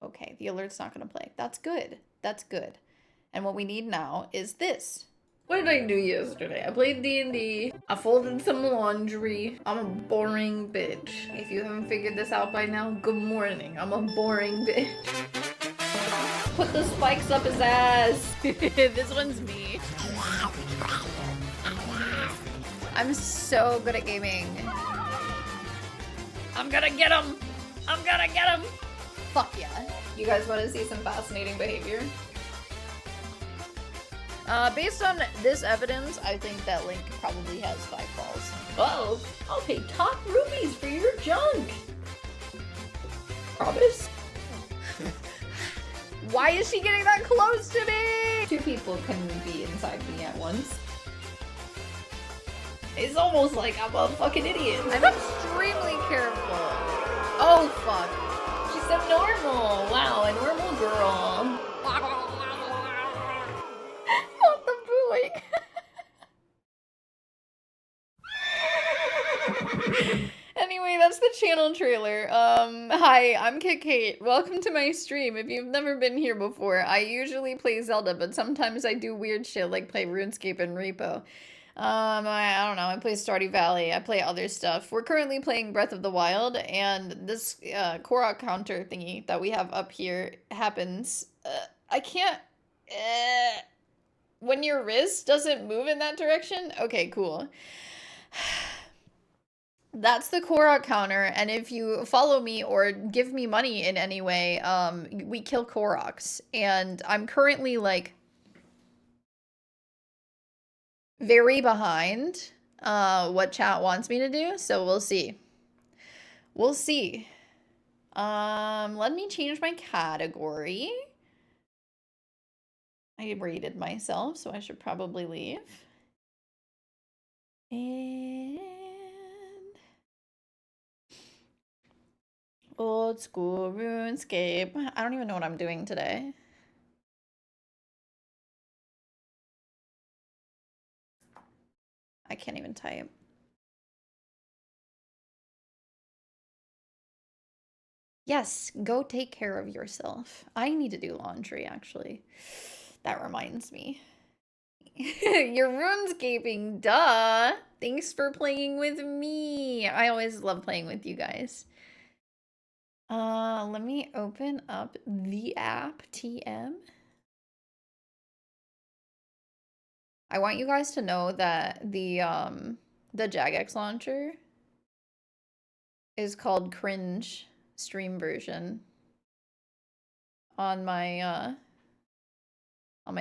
Okay, the alert's not gonna play. That's good. That's good. And what we need now is this. What did I do yesterday? I played D&D. I folded some laundry. I'm a boring bitch. If you haven't figured this out by now, good morning. I'm a boring bitch. Put the spikes up his ass. This one's me. I'm so good at gaming. I'm gonna get him. I'm gonna get him. Fuck yeah. You guys want to see some fascinating behavior? Based on this evidence, I think that Link probably has 5 balls. Oh, I'll pay top rubies for your junk. Promise? Why is she getting that close to me? 2 people can be inside me at once. It's almost like I'm a fucking idiot. I'm extremely careful. Oh, fuck. She's so normal. Wow, a normal girl. Not the booing. Anyway, that's the channel trailer. Hi, I'm Kate. Welcome to my stream. If you've never been here before, I usually play Zelda, but sometimes I do weird shit like play RuneScape and Repo. I don't know, I play Stardew Valley, I play other stuff. We're currently playing Breath of the Wild, and this Korok counter thingy that we have up here happens. I can't... when your wrist doesn't move in that direction? Okay, cool. That's the Korok counter, and if you follow me or give me money in any way, we kill Koroks. And I'm currently, like, very behind what chat wants me to do, so we'll see. We'll see. Let me change my category. I rated myself, so I should probably leave. And old school RuneScape. I don't even know what I'm doing today. I can't even type. Yes, go take care of yourself. I need to do laundry, actually. That reminds me. You're RuneScaping, duh! Thanks for playing with me. I always love playing with you guys. Let me open up the app, TM. I want you guys to know that the Jagex launcher is called Cringe Stream Version on my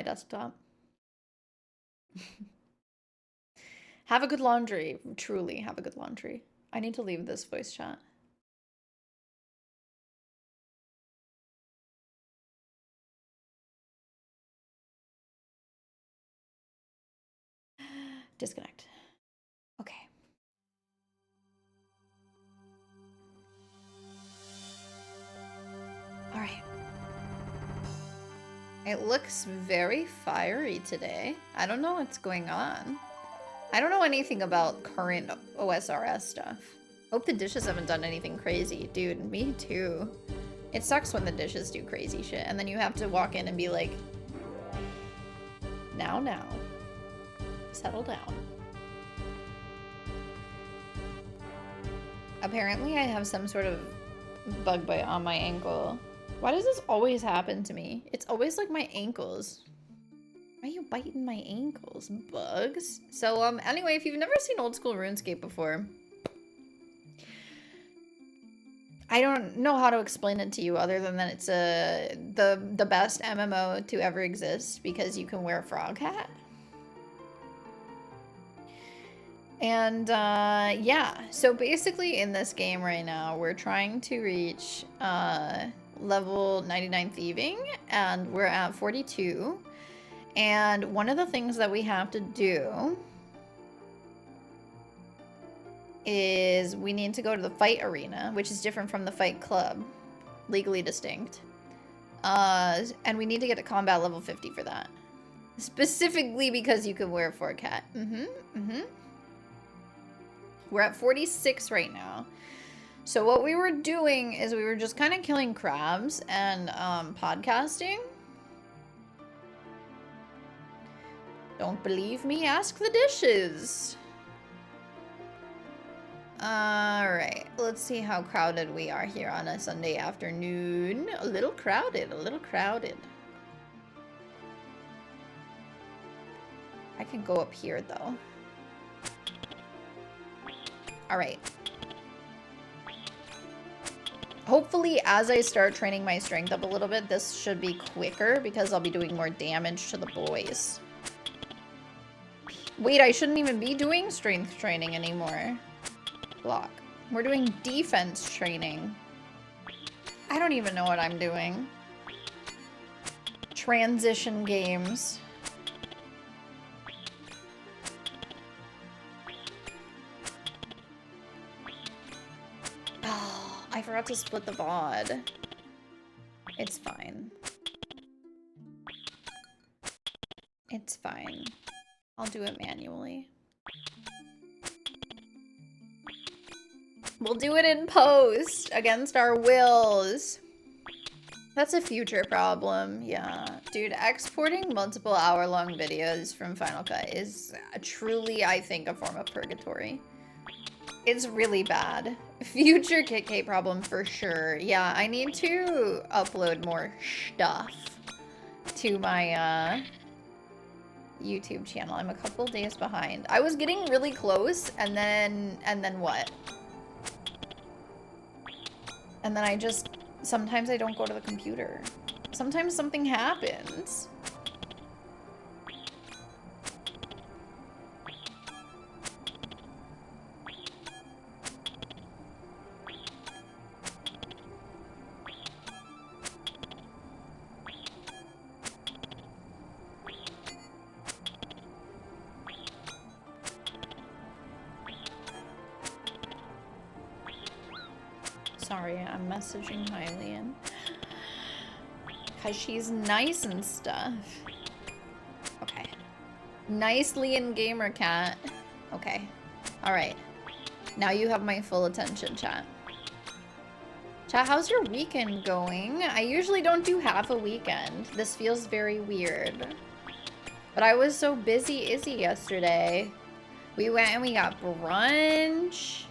desktop. Have a good laundry. Truly, have a good laundry. I need to leave this voice chat. Disconnect. Okay. All right. It looks very fiery today. I don't know what's going on. I don't know anything about current OSRS stuff. Hope the dishes haven't done anything crazy. Dude, me too. It sucks when the dishes do crazy shit, and then you have to walk in and be like, now. Settle down. Apparently I have some sort of bug bite on my ankle. Why does this always happen to me? It's always like my ankles. Why are you biting my ankles, bugs? So, anyway, if you've never seen old school RuneScape before, I don't know how to explain it to you other than that it's the best MMO to ever exist because you can wear a frog hat. And, yeah. So basically in this game right now, we're trying to reach, level 99 thieving, and we're at 42. And one of the things that we have to do is we need to go to the fight arena, which is different from the fight club, legally distinct. And we need to get to combat level 50 for that. Specifically because you can wear a fork hat. We're at 46 right now. So what we were doing is we were just kind of killing crabs and podcasting. Don't believe me? Ask the dishes. Alright, let's see how crowded we are here on a Sunday afternoon. A little crowded, a little crowded. I can go up here though. Alright. Hopefully, as I start training my strength up a little bit, this should be quicker because I'll be doing more damage to the boys. Wait, I shouldn't even be doing strength training anymore. Block. We're doing defense training. I don't even know what I'm doing. Transition games. Oh, I forgot to split the VOD. It's fine. It's fine. I'll do it manually. We'll do it in post against our wills. That's a future problem. Yeah. Dude, exporting multiple hour-long videos from Final Cut is truly, I think, a form of purgatory. It's really bad. Future KK problem for sure. Yeah, I need to upload more stuff to my YouTube channel. I'm a couple days behind. I was getting really close, and then what? And then I just, sometimes I don't go to the computer. Sometimes something happens. Sorry, I'm messaging Hylian. Because she's nice and stuff. Okay. Nicely in Gamer Cat. Okay. Alright. Now you have my full attention, chat. Chat, how's your weekend going? I usually don't do half a weekend. This feels very weird. But I was so busy Izzy yesterday. We went and we got brunch.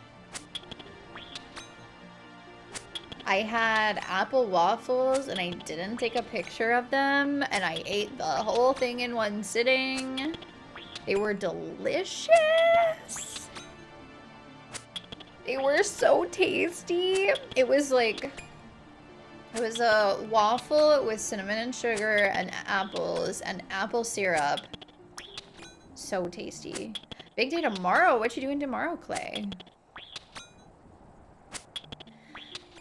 I had apple waffles and I didn't take a picture of them, and I ate the whole thing in one sitting. They were delicious. They were so tasty. It was like, it was a waffle with cinnamon and sugar and apples and apple syrup. So tasty. Big day tomorrow. What you doing tomorrow, Clay?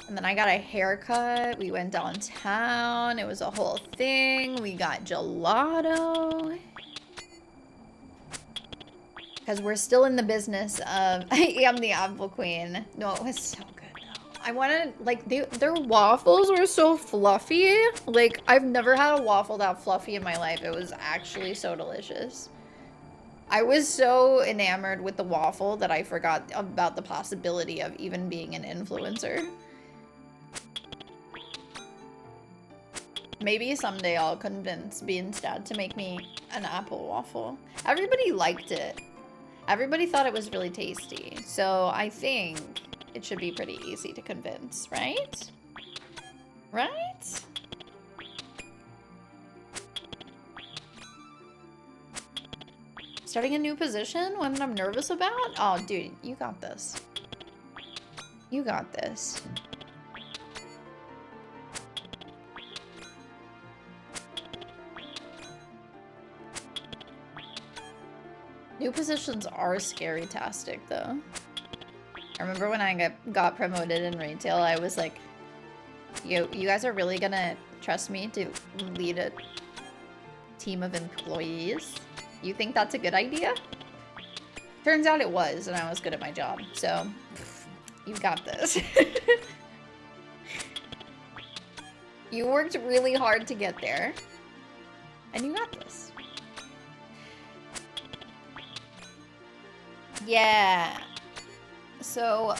And then I got a haircut. We went downtown. It was a whole thing. We got gelato. Because we're still in the business of... I am the apple queen. No, it was so good though. I wanted... Like, their waffles were so fluffy. Like, I've never had a waffle that fluffy in my life. It was actually so delicious. I was so enamored with the waffle that I forgot about the possibility of even being an influencer. Maybe someday I'll convince Beanstad to make me an apple waffle. Everybody liked it. Everybody thought it was really tasty. So I think it should be pretty easy to convince, right? Right? Starting a new position? One that I'm nervous about? Oh, dude, you got this. You got this. New positions are scary-tastic, though. I remember when I got promoted in retail, I was like, you guys are really gonna trust me to lead a team of employees? You think that's a good idea? Turns out it was, and I was good at my job, so you got this. You worked really hard to get there, and you got this. Yeah. So,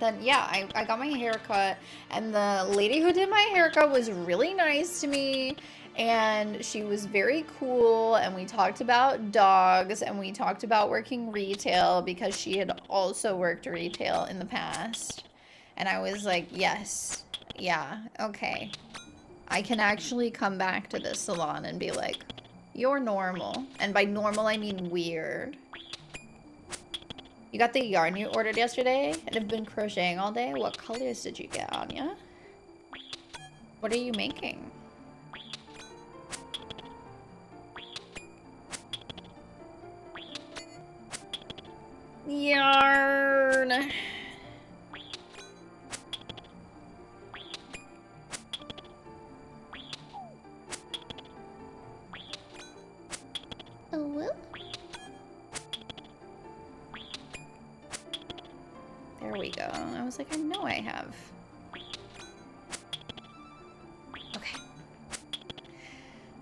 then yeah, I got my hair cut, and the lady who did my haircut was really nice to me, and she was very cool, and we talked about dogs, and we talked about working retail because she had also worked retail in the past. And I was like, yes, yeah, okay. I can actually come back to this salon and be like, you're normal. And by normal, I mean weird. You got the yarn you ordered yesterday and have been crocheting all day? What colors did you get, Anya? What are you making? Yarn. Oh, well. There we go. I was like, I know I have. Okay.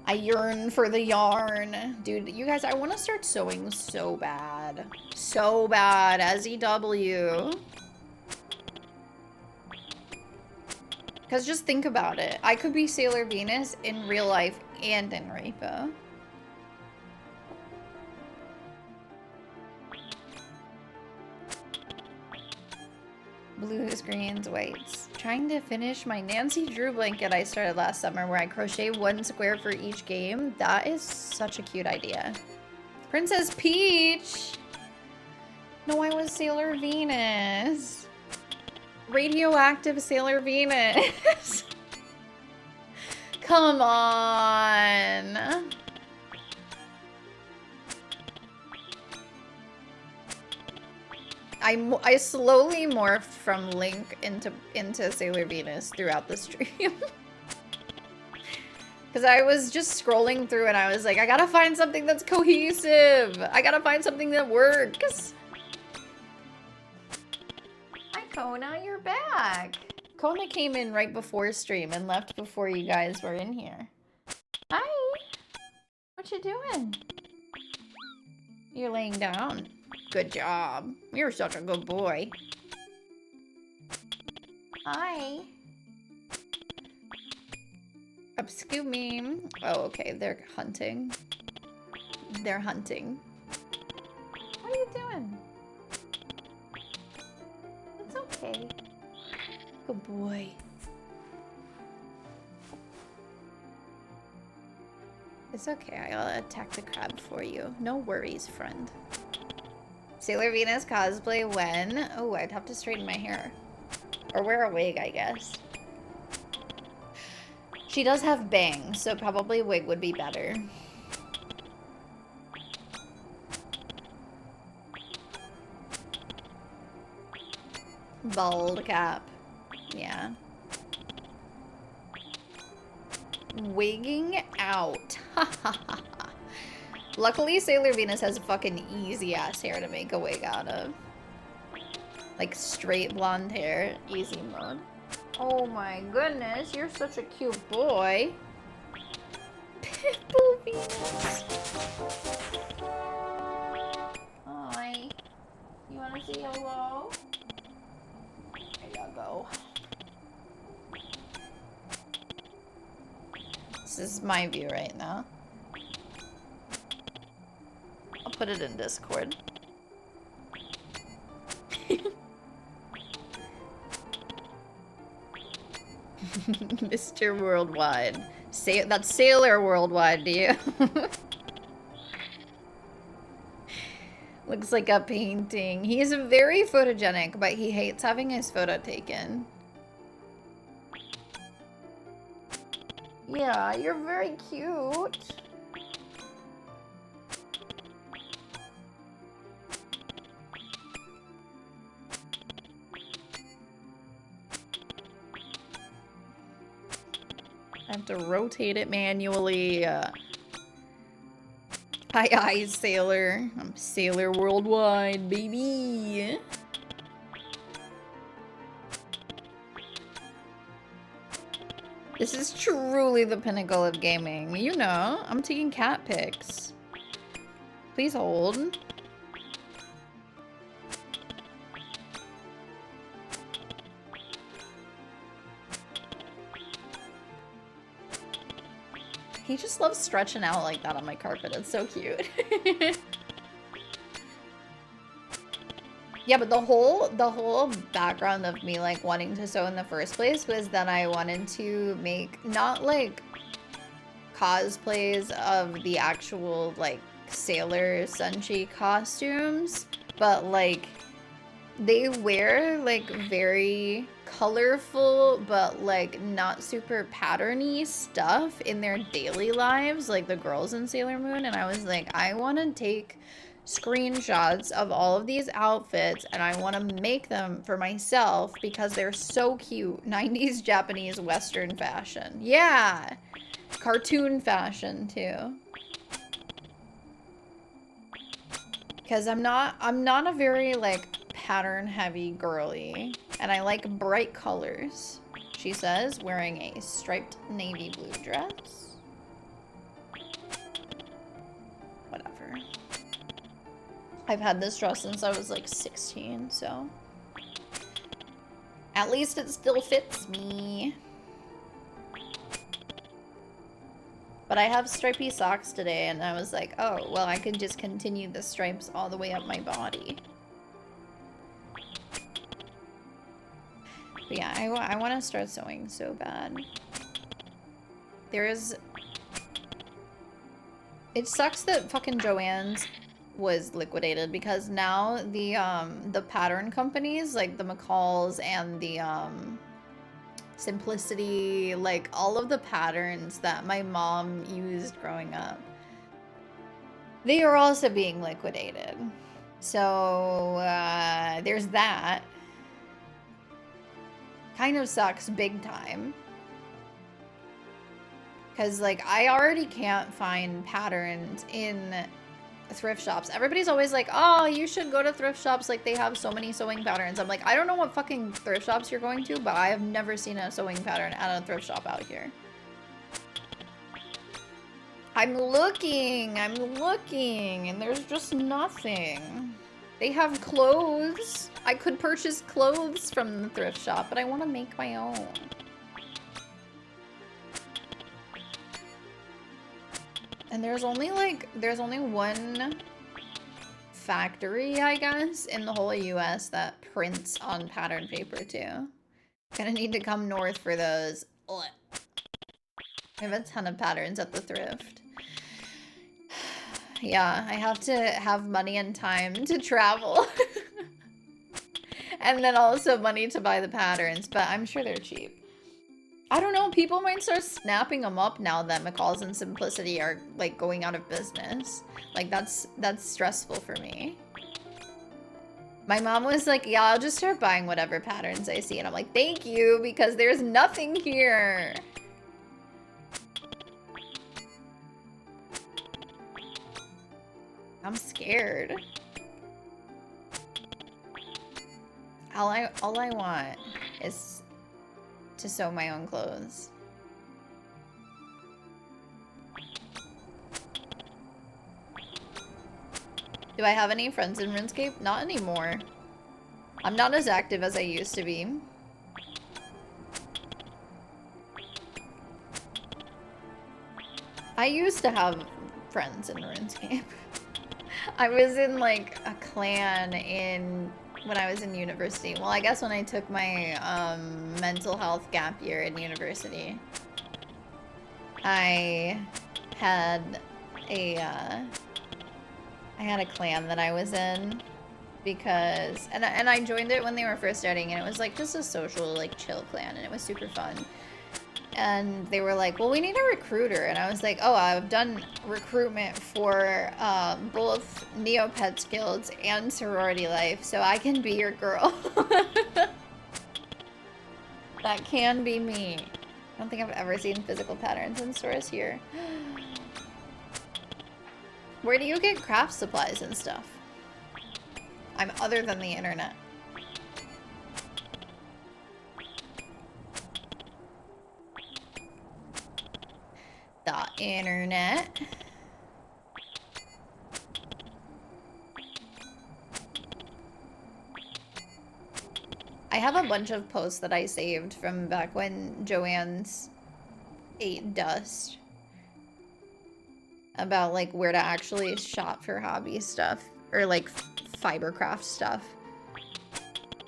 I yearn for the yarn. Dude, you guys, I want to start sewing so bad. So bad as EW. Because just think about it. I could be Sailor Venus in real life and in Reaper. Blues, greens, whites. Trying to finish my Nancy Drew blanket I started last summer where I crochet 1 square for each game. That is such a cute idea. Princess Peach! No, I was Sailor Venus. Radioactive Sailor Venus. Come on. I slowly morphed from Link into Sailor Venus throughout the stream. Because I was just scrolling through and I was like, I gotta find something that's cohesive. I gotta find something that works. Hi, Kona, you're back. Kona came in right before stream and left before you guys were in here. Hi. What you doing? You're laying down. Good job. You're such a good boy. Hi. Excuse me. Oh, okay. They're hunting. They're hunting. What are you doing? It's okay. Good boy. It's okay. I'll attack the crab for you. No worries, friend. Sailor Venus cosplay when? Oh, I'd have to straighten my hair. Or wear a wig, I guess. She does have bangs, so probably a wig would be better. Bald cap. Yeah. Wigging out. Luckily, Sailor Venus has fucking easy ass hair to make a wig out of. Like straight blonde hair, easy mode. Oh my goodness, you're such a cute boy. Pitbull Venus. Hi. You wanna say hello? There you go. This is my view right now. I'll put it in Discord. Mr. Worldwide. That's Sailor Worldwide to you. Looks like a painting. He is very photogenic, but he hates having his photo taken. Yeah, you're very cute. I have to rotate it manually. Hi, Sailor. I'm Sailor Worldwide, baby. This is truly the pinnacle of gaming. You know, I'm taking cat pics. Please hold. He just loves stretching out like that on my carpet. It's so cute. Yeah, but the whole background of me like wanting to sew in the first place was that I wanted to make not like cosplays of the actual like Sailor Senshi costumes, but like they wear like very colorful but like not super patterny stuff in their daily lives, like the girls in Sailor Moon, and I was like, I want to take screenshots of all of these outfits and I want to make them for myself because they're so cute. 90s Japanese Western fashion. Yeah. Cartoon fashion too. Because I'm not a very like pattern heavy girly, and I like bright colors, she says, wearing a striped navy blue dress. Whatever. I've had this dress since I was like 16, so at least it still fits me. But I have stripy socks today, and I was like, oh, well, I could just continue the stripes all the way up my body. But yeah, I want to start sewing so bad. It sucks that fucking Joann's was liquidated, because now the pattern companies, like the McCalls and the Simplicity, like all of the patterns that my mom used growing up, they are also being liquidated. So there's that. Kind of sucks big time. Because like I already can't find patterns in thrift shops. Everybody's always like, oh, you should go to thrift shops, like they have so many sewing patterns. I'm like, I don't know what fucking thrift shops you're going to, but I have never seen a sewing pattern at a thrift shop out here. I'm looking, and there's just nothing. They have clothes. I could purchase clothes from the thrift shop, but I want to make my own. And there's only one factory, I guess, in the whole US that prints on pattern paper too. Gonna need to come north for those. Ugh. I have a ton of patterns at the thrift. Yeah, I have to have money and time to travel. And then also money to buy the patterns, but I'm sure they're cheap. I don't know, people might start snapping them up now that McCall's and Simplicity are like going out of business. Like that's stressful for me. My mom was like, yeah, I'll just start buying whatever patterns I see. And I'm like, thank you, because there's nothing here. I'm scared. All I want is to sew my own clothes. Do I have any friends in RuneScape? Not anymore. I'm not as active as I used to be. I used to have friends in RuneScape. I was in like a clan when I was in university. Well, I guess when I took my mental health gap year in university, I had a clan that I was in because and I joined it when they were first starting, and it was like just a social like chill clan, and it was super fun. And they were like, well, we need a recruiter. And I was like, oh, I've done recruitment for both Neopets Guilds and Sorority Life, so I can be your girl. That can be me. I don't think I've ever seen physical patterns in stores here. Where do you get craft supplies and stuff? I'm other than the internet. The internet. I have a bunch of posts that I saved from back when Joann's ate dust. about like where to actually shop for hobby stuff or like fibercraft stuff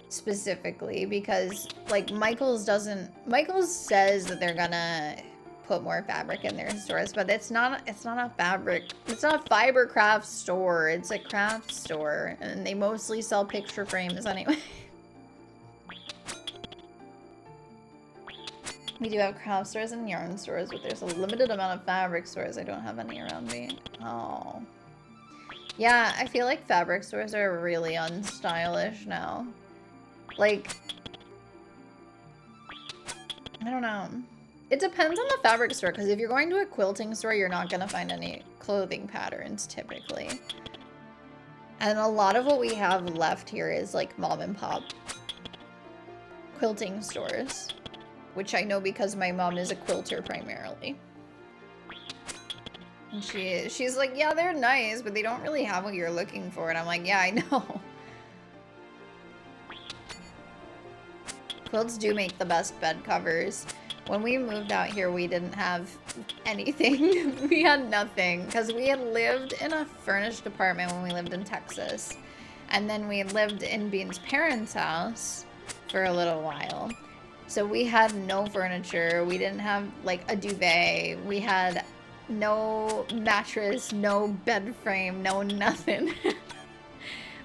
specifically, because like Michael's says that they're gonna put more fabric in their stores, but it's not a fibercraft store, it's a craft store, and they mostly sell picture frames anyway. We do have craft stores and yarn stores, but there's a limited amount of fabric stores. I don't have any around me. Oh. Yeah, I feel like fabric stores are really unstylish now. Like, I don't know. It depends on the fabric store, because if you're going to a quilting store, you're not going to find any clothing patterns, typically. And a lot of what we have left here is, like, mom and pop quilting stores. Which I know because my mom is a quilter primarily. And she's like, yeah, they're nice, but they don't really have what you're looking for. And I'm like, yeah, I know. Quilts do make the best bed covers. When we moved out here, we didn't have anything. We had nothing. Because we had lived in a furnished apartment when we lived in Texas. And then we lived in Bean's parents' house for a little while. So we had no furniture, we didn't have like a duvet, we had no mattress, no bed frame, no nothing.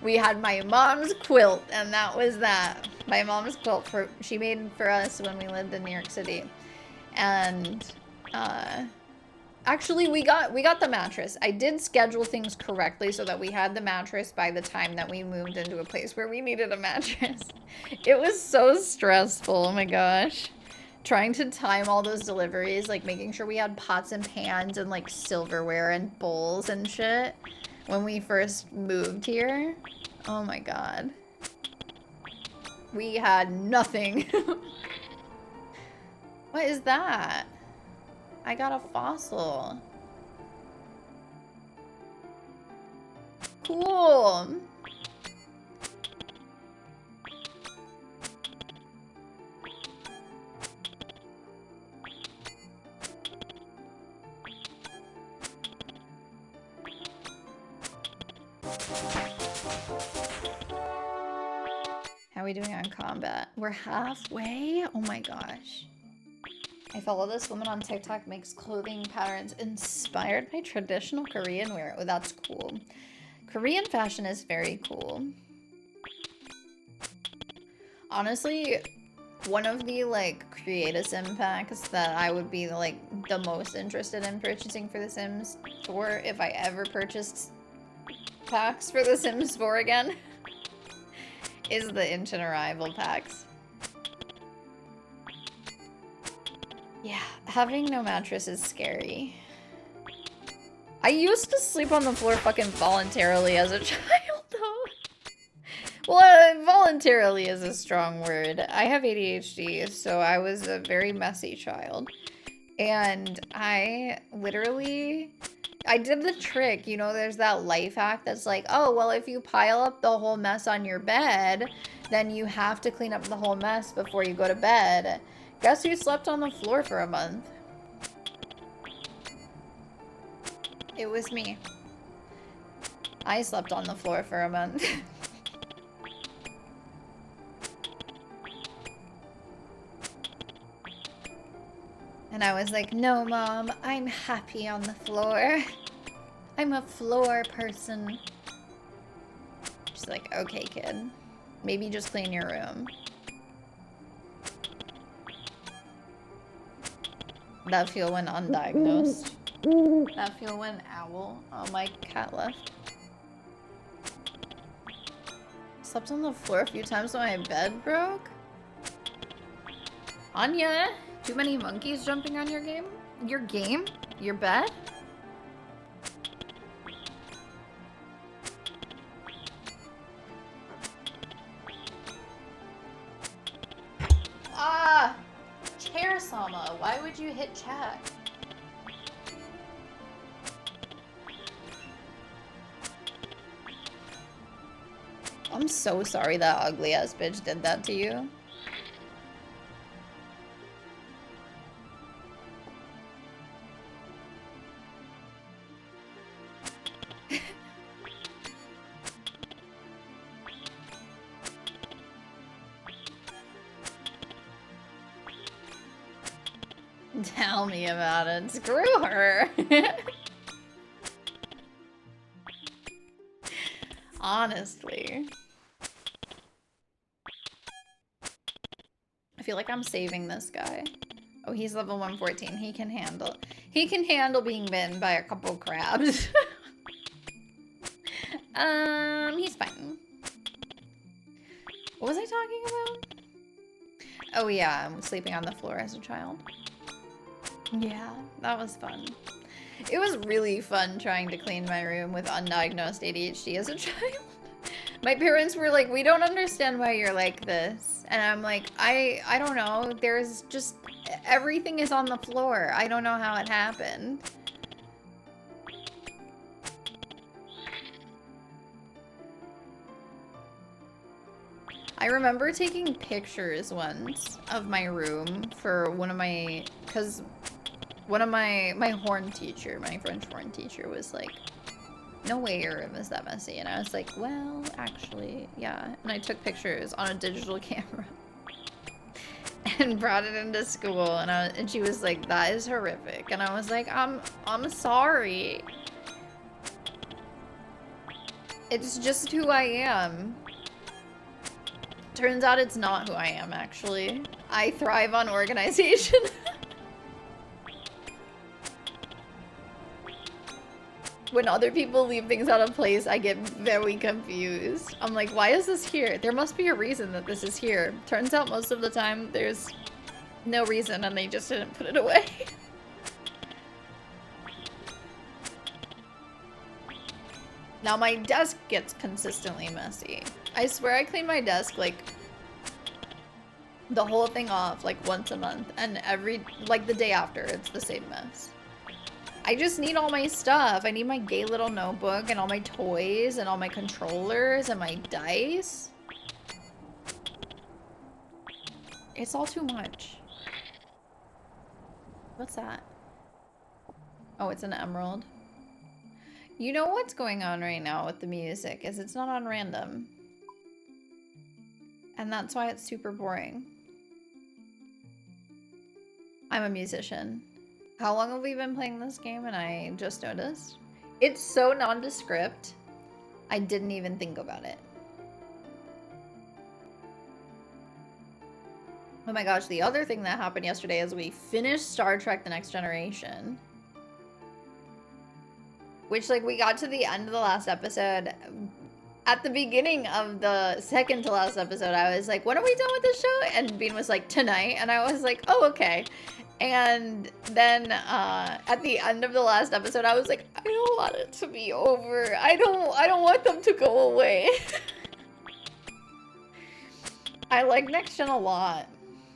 We had my mom's quilt, and that was that. My mom's quilt she made for us when we lived in New York City. And actually we got the mattress. I did schedule things correctly so that we had the mattress by the time that we moved into a place where we needed a mattress. It was so stressful, oh my gosh. Trying to time all those deliveries, like making sure we had pots and pans and like silverware and bowls and shit when we first moved here. Oh my god. We had nothing. What is that? I got a fossil. Cool. How are we doing on combat? We're halfway? Oh my gosh. I follow this woman on TikTok, makes clothing patterns inspired by traditional Korean wear. Oh, that's cool. Korean fashion is very cool. Honestly, one of the like create a sim packs that I would be like the most interested in purchasing for The Sims 4 if I ever purchased packs for The Sims 4 again is the Instant Arrival packs. Yeah, having no mattress is scary. I used to sleep on the floor fucking voluntarily as a child, though. Well, voluntarily is a strong word. I have ADHD, so I was a very messy child. And I did the trick, you know, there's that life hack that's like, oh, well, if you pile up the whole mess on your bed, then you have to clean up the whole mess before you go to bed. Guess who slept on the floor for a month? It was me. I slept on the floor for a month. And I was like, no, Mom, I'm happy on the floor. I'm a floor person. She's like, okay, kid. Maybe just clean your room. That feel when undiagnosed. That feel when owl. Oh, my cat left. Slept on the floor a few times when my bed broke. Anya, too many monkeys jumping on your game? Your game? Your bed? Ah! Chair-sama, why would you hit chat? I'm so sorry that ugly-ass bitch did that to you. Tell me about it. Screw her. Honestly. I feel like I'm saving this guy. Oh, he's level 114. He can handle being bitten by a couple crabs. He's fine. What was I talking about? Oh yeah, I'm sleeping on the floor as a child. Yeah, that was fun. It was really fun trying to clean my room with undiagnosed ADHD as a child. My parents were like, we don't understand why you're like this. And I'm like, I don't know. There's just, everything is on the floor. I don't know how it happened. I remember taking pictures once of my room for one of my, because one of my horn teacher, my French horn teacher was like, no way your room is that messy. And I was like, well, actually, yeah. And I took pictures on a digital camera and brought it into school. And she was like, that is horrific. And I was like, I'm sorry. It's just who I am. Turns out it's not who I am, actually. I thrive on organization. When other people leave things out of place, I get very confused. I'm like, why is this here? There must be a reason that this is here. Turns out most of the time, there's no reason and they just didn't put it away. Now my desk gets consistently messy. I swear I clean my desk like the whole thing off like once a month, and like the day after it's the same mess. I just need all my stuff. I need my gay little notebook and all my toys and all my controllers and my dice. It's all too much. What's that? Oh, it's an emerald. You know what's going on right now with the music is it's not on random. And that's why it's super boring. I'm a musician. How long have we been playing this game and I just noticed? It's so nondescript, I didn't even think about it. Oh my gosh, the other thing that happened yesterday is we finished Star Trek: The Next Generation. Which, like, we got to the end of the last episode. At the beginning of the second to last episode, I was like, when are we done with this show? And Bean was like, tonight. And I was like, oh, okay. And then at the end of the last episode, I was like, I don't want it to be over. I don't want them to go away. I like Next Gen a lot.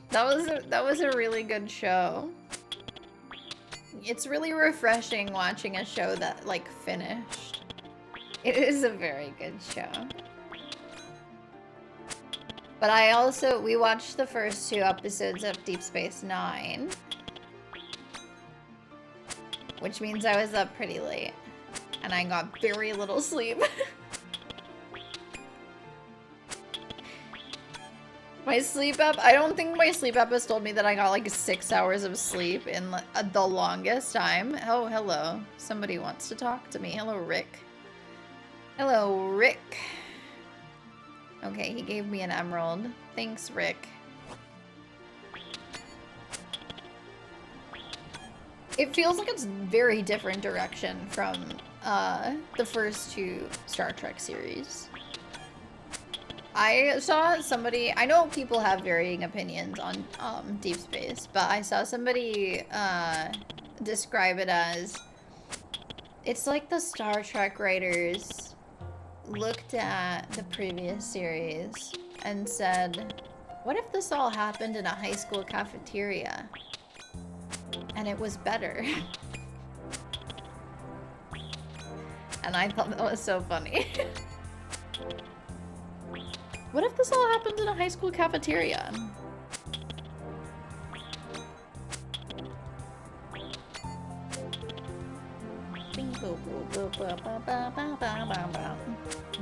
That was a really good show. It's really refreshing watching a show that like finished. It is a very good show. But we watched the first 2 episodes of Deep Space Nine. Which means I was up pretty late. And I got very little sleep. My sleep app, I don't think my sleep app has told me that I got like 6 hours of sleep in the longest time. Oh, hello. Somebody wants to talk to me. Hello, Rick. Hello, Rick. Okay, he gave me an emerald. Thanks, Rick. It feels like it's very different direction from the first 2 Star Trek series. I saw somebody, I know people have varying opinions on Deep Space, but I saw somebody describe it as, it's like the Star Trek writers looked at the previous series and said, what if this all happened in a high school cafeteria? And it was better. And I thought that was so funny. What if this all happened in a high school cafeteria?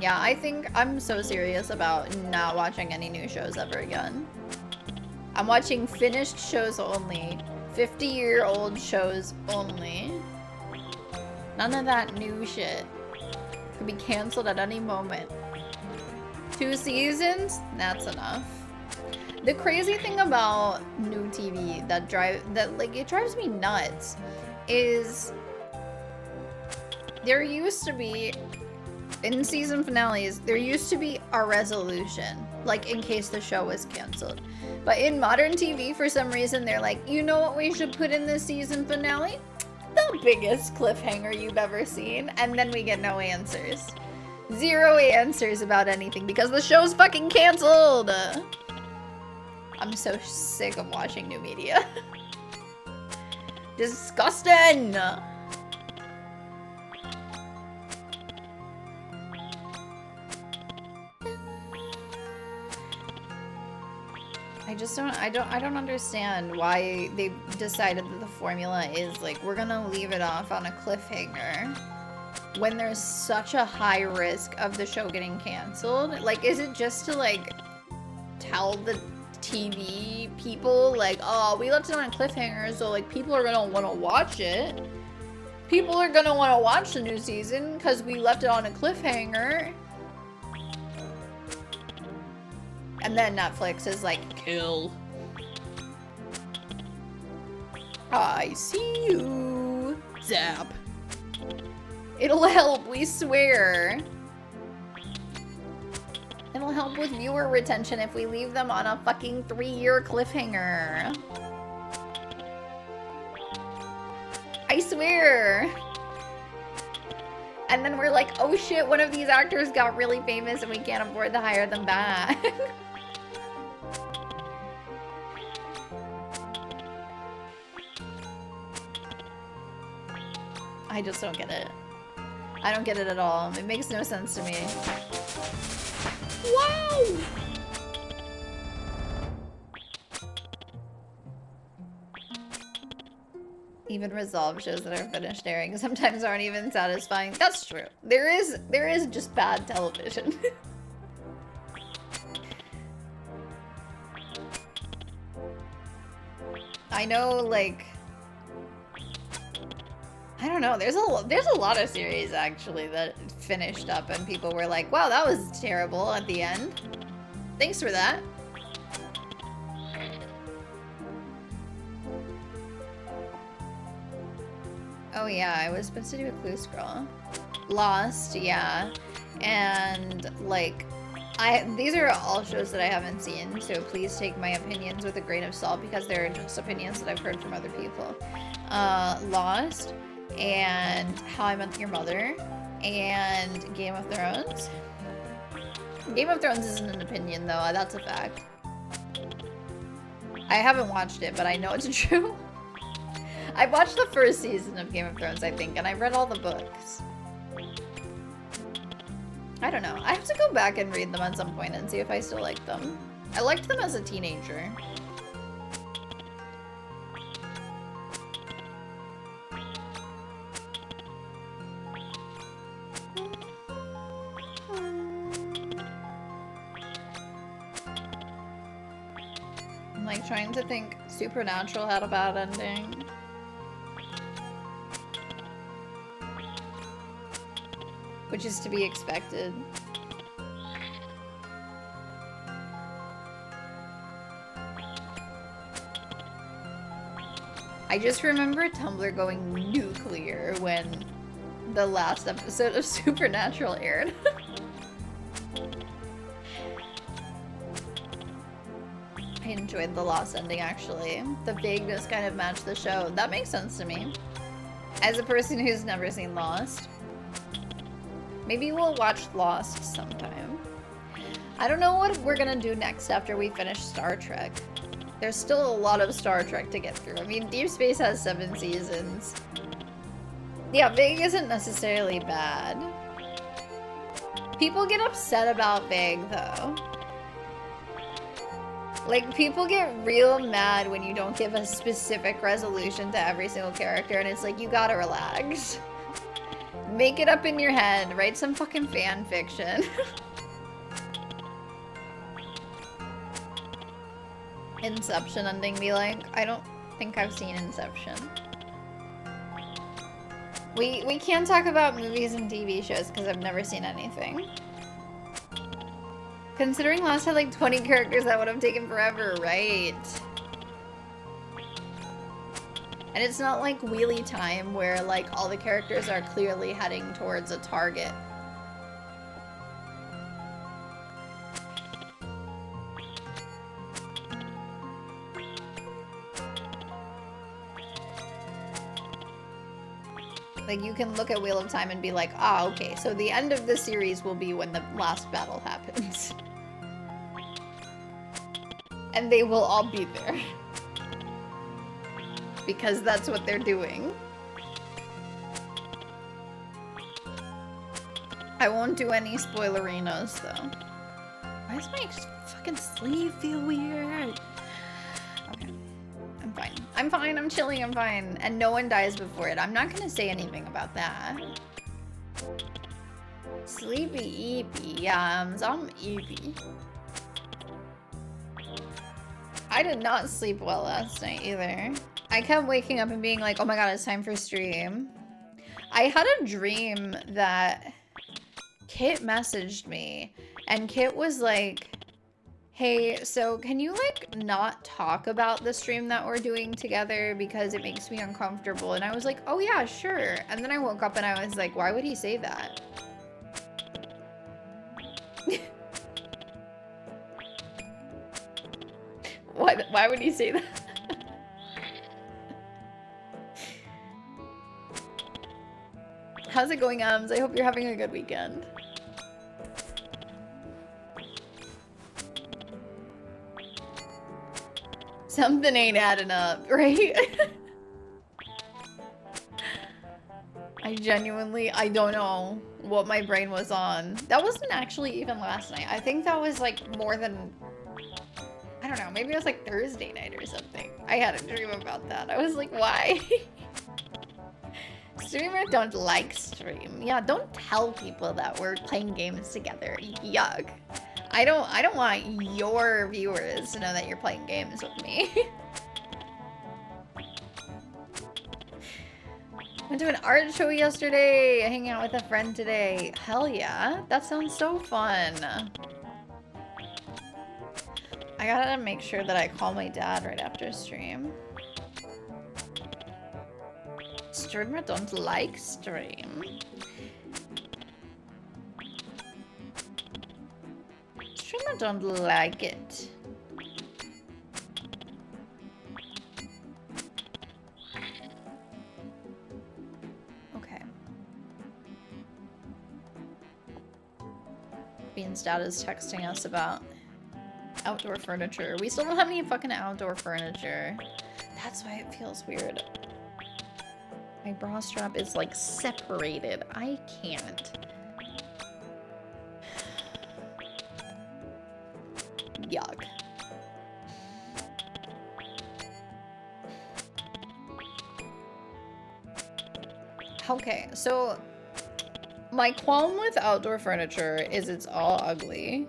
Yeah, I think I'm so serious about not watching any new shows ever again. I'm watching finished shows only 50-year-old shows only. None of that new shit. Could be canceled at any moment. 2 seasons? That's enough. The crazy thing about new TV that it drives me nuts is there used to be, in season finales, there used to be a resolution, like in case the show was canceled. But in modern TV, for some reason, they're like, you know what we should put in the season finale? The biggest cliffhanger you've ever seen, and then we get no answers. 0 answers about anything because the show's fucking canceled! I'm so sick of watching new media. Disgusting! I don't understand why they decided that the formula is like, we're gonna leave it off on a cliffhanger when there's such a high risk of the show getting canceled. Like, is it just to like tell the TV people like, oh, we left it on a cliffhanger, so like people are gonna want to watch it. People are gonna want to watch the new season because we left it on a cliffhanger. And then Netflix is like, kill. I see you. Zap. It'll help, we swear. It'll help with viewer retention if we leave them on a fucking 3-year cliffhanger. I swear. And then we're like, oh shit, one of these actors got really famous and we can't afford to hire them back. I just don't get it. I don't get it at all. It makes no sense to me. Wow! Even resolved shows that are finished airing sometimes aren't even satisfying. That's true. There is just bad television. I know, like, I don't know. There's a lot of series actually that finished up and people were like, "Wow, that was terrible at the end." Thanks for that. Oh yeah, I was supposed to do a clue scroll. Lost, yeah. And like these are all shows that I haven't seen, so please take my opinions with a grain of salt because they're just opinions that I've heard from other people. Lost, and How I Met Your Mother, and Game of Thrones. Game of Thrones isn't an opinion though, that's a fact. I haven't watched it, but I know it's true. I watched the first season of Game of Thrones, I think, and I've read all the books. I don't know. I have to go back and read them at some point and see if I still like them. I liked them as a teenager. I'm like trying to think. Supernatural had a bad ending. Which is to be expected. I just remember Tumblr going nuclear when the last episode of Supernatural aired. I enjoyed the Lost ending, actually. The vagueness kind of matched the show. That makes sense to me. As a person who's never seen Lost. Maybe we'll watch Lost sometime. I don't know what we're gonna do next after we finish Star Trek. There's still a lot of Star Trek to get through. I mean, Deep Space has 7 seasons. Yeah, Vague isn't necessarily bad. People get upset about Vague, though. Like, people get real mad when you don't give a specific resolution to every single character, and it's like, you gotta relax. Make it up in your head. Write some fucking fan fiction. Inception ending be like, I don't think I've seen Inception. We can't talk about movies and TV shows because I've never seen anything. Considering Lost had like 20 characters, that would have taken forever, right? And it's not like Wheelie Time where like all the characters are clearly heading towards a target. Like, you can look at Wheel of Time and be like, ah, okay, so the end of the series will be when the last battle happens. And they will all be there. Because that's what they're doing. I won't do any spoilerinos, though. Why does my fucking sleeve feel weird? Okay. I'm fine. I'm fine, I'm chilling, I'm fine. And no one dies before it. I'm not gonna say anything about that. Sleepy eepy, I'm eepy. I did not sleep well last night either. I kept waking up and being like, oh my god, it's time for stream. I had a dream that Kit messaged me, and Kit was like, hey, so can you like not talk about the stream that we're doing together because it makes me uncomfortable? And I was like, oh yeah, sure. And then I woke up and I was like, why would he say that? Why would he say that? How's it going, Ems? I hope you're having a good weekend. Something ain't adding up, right? I don't know what my brain was on. That wasn't actually even last night. I think that was like more than... I don't know, maybe it was like Thursday night or something. I had a dream about that. I was like, why? Streamer don't like stream. Yeah, don't tell people that we're playing games together. Yuck. I don't want your viewers to know that you're playing games with me. Went to an art show yesterday, hanging out with a friend today. Hell yeah, that sounds so fun. I gotta make sure that I call my dad right after stream. Streamer don't like stream. Streamer don't like it. Okay. Bean's dad is texting us about outdoor furniture. We still don't have any fucking outdoor furniture. That's why it feels weird. My bra strap is like separated. I can't. Yuck. Okay, so my qualm with outdoor furniture is it's all ugly.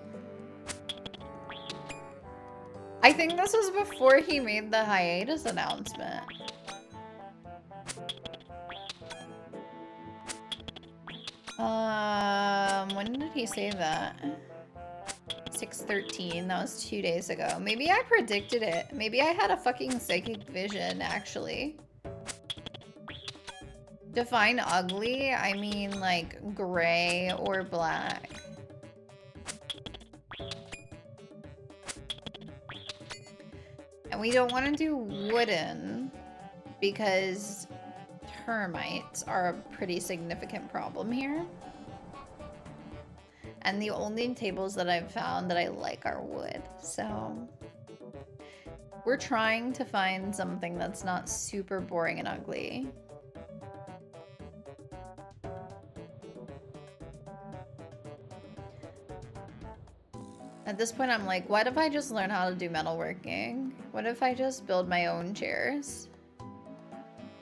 I think this was before he made the hiatus announcement. When did he say that? 6/13, that was 2 days ago. Maybe I predicted it. Maybe I had a fucking psychic vision, actually. Define ugly, I mean like gray or black. And we don't want to do wooden because termites are a pretty significant problem here. And the only tables that I've found that I like are wood, so we're trying to find something that's not super boring and ugly. At this point, I'm like, what if I just learn how to do metalworking? What if I just build my own chairs?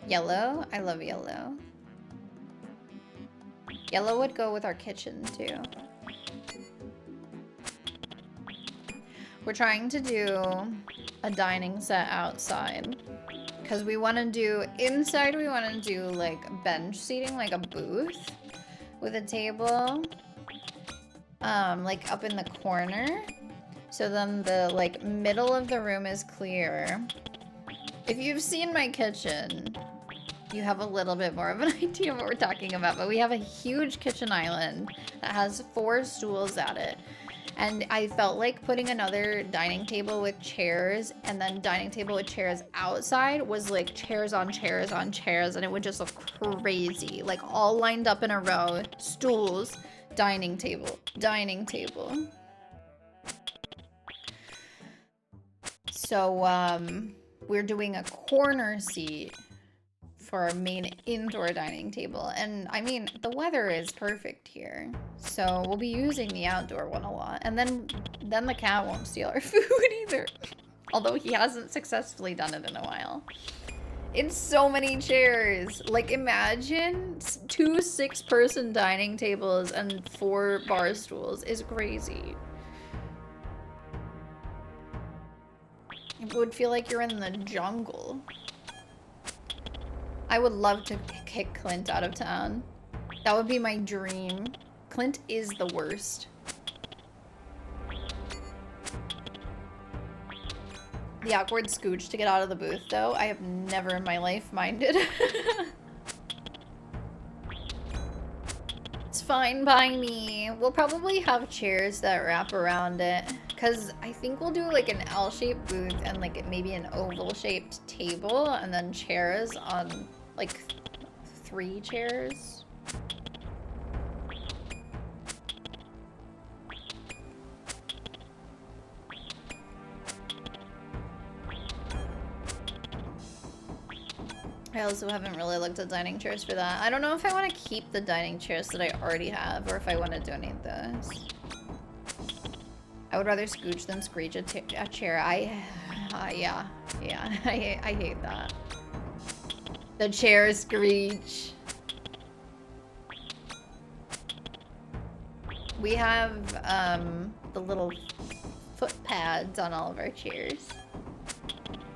Yellow? I love yellow. Yellow would go with our kitchen, too. We're trying to do a dining set outside. Because we want to do, inside we want to do like bench seating, like a booth with a table, like up in the corner. So then the like middle of the room is clear. If you've seen my kitchen, you have a little bit more of an idea of what we're talking about, but we have a huge kitchen island that has 4 stools at it. And I felt like putting another dining table with chairs and then dining table with chairs outside was like chairs on chairs on chairs, and it would just look crazy. Like all lined up in a row, stools, dining table, dining table. So, we're doing a corner seat for our main indoor dining table. And I mean, the weather is perfect here, so we'll be using the outdoor one a lot. And then the cat won't steal our food either. Although he hasn't successfully done it in a while. It's so many chairs. Like imagine 2 6-person dining tables and 4 bar stools is crazy. It would feel like you're in the jungle. I would love to kick Clint out of town. That would be my dream. Clint is the worst. The awkward scooch to get out of the booth, though, I have never in my life minded. It's fine by me. We'll probably have chairs that wrap around it. Because I think we'll do like an L-shaped booth and like maybe an oval-shaped table and then chairs on like 3 chairs. I also haven't really looked at dining chairs for that. I don't know if I want to keep the dining chairs that I already have or if I want to donate those. I would rather scooch than screech a chair. Yeah, I hate that. The chair screech. We have the little foot pads on all of our chairs.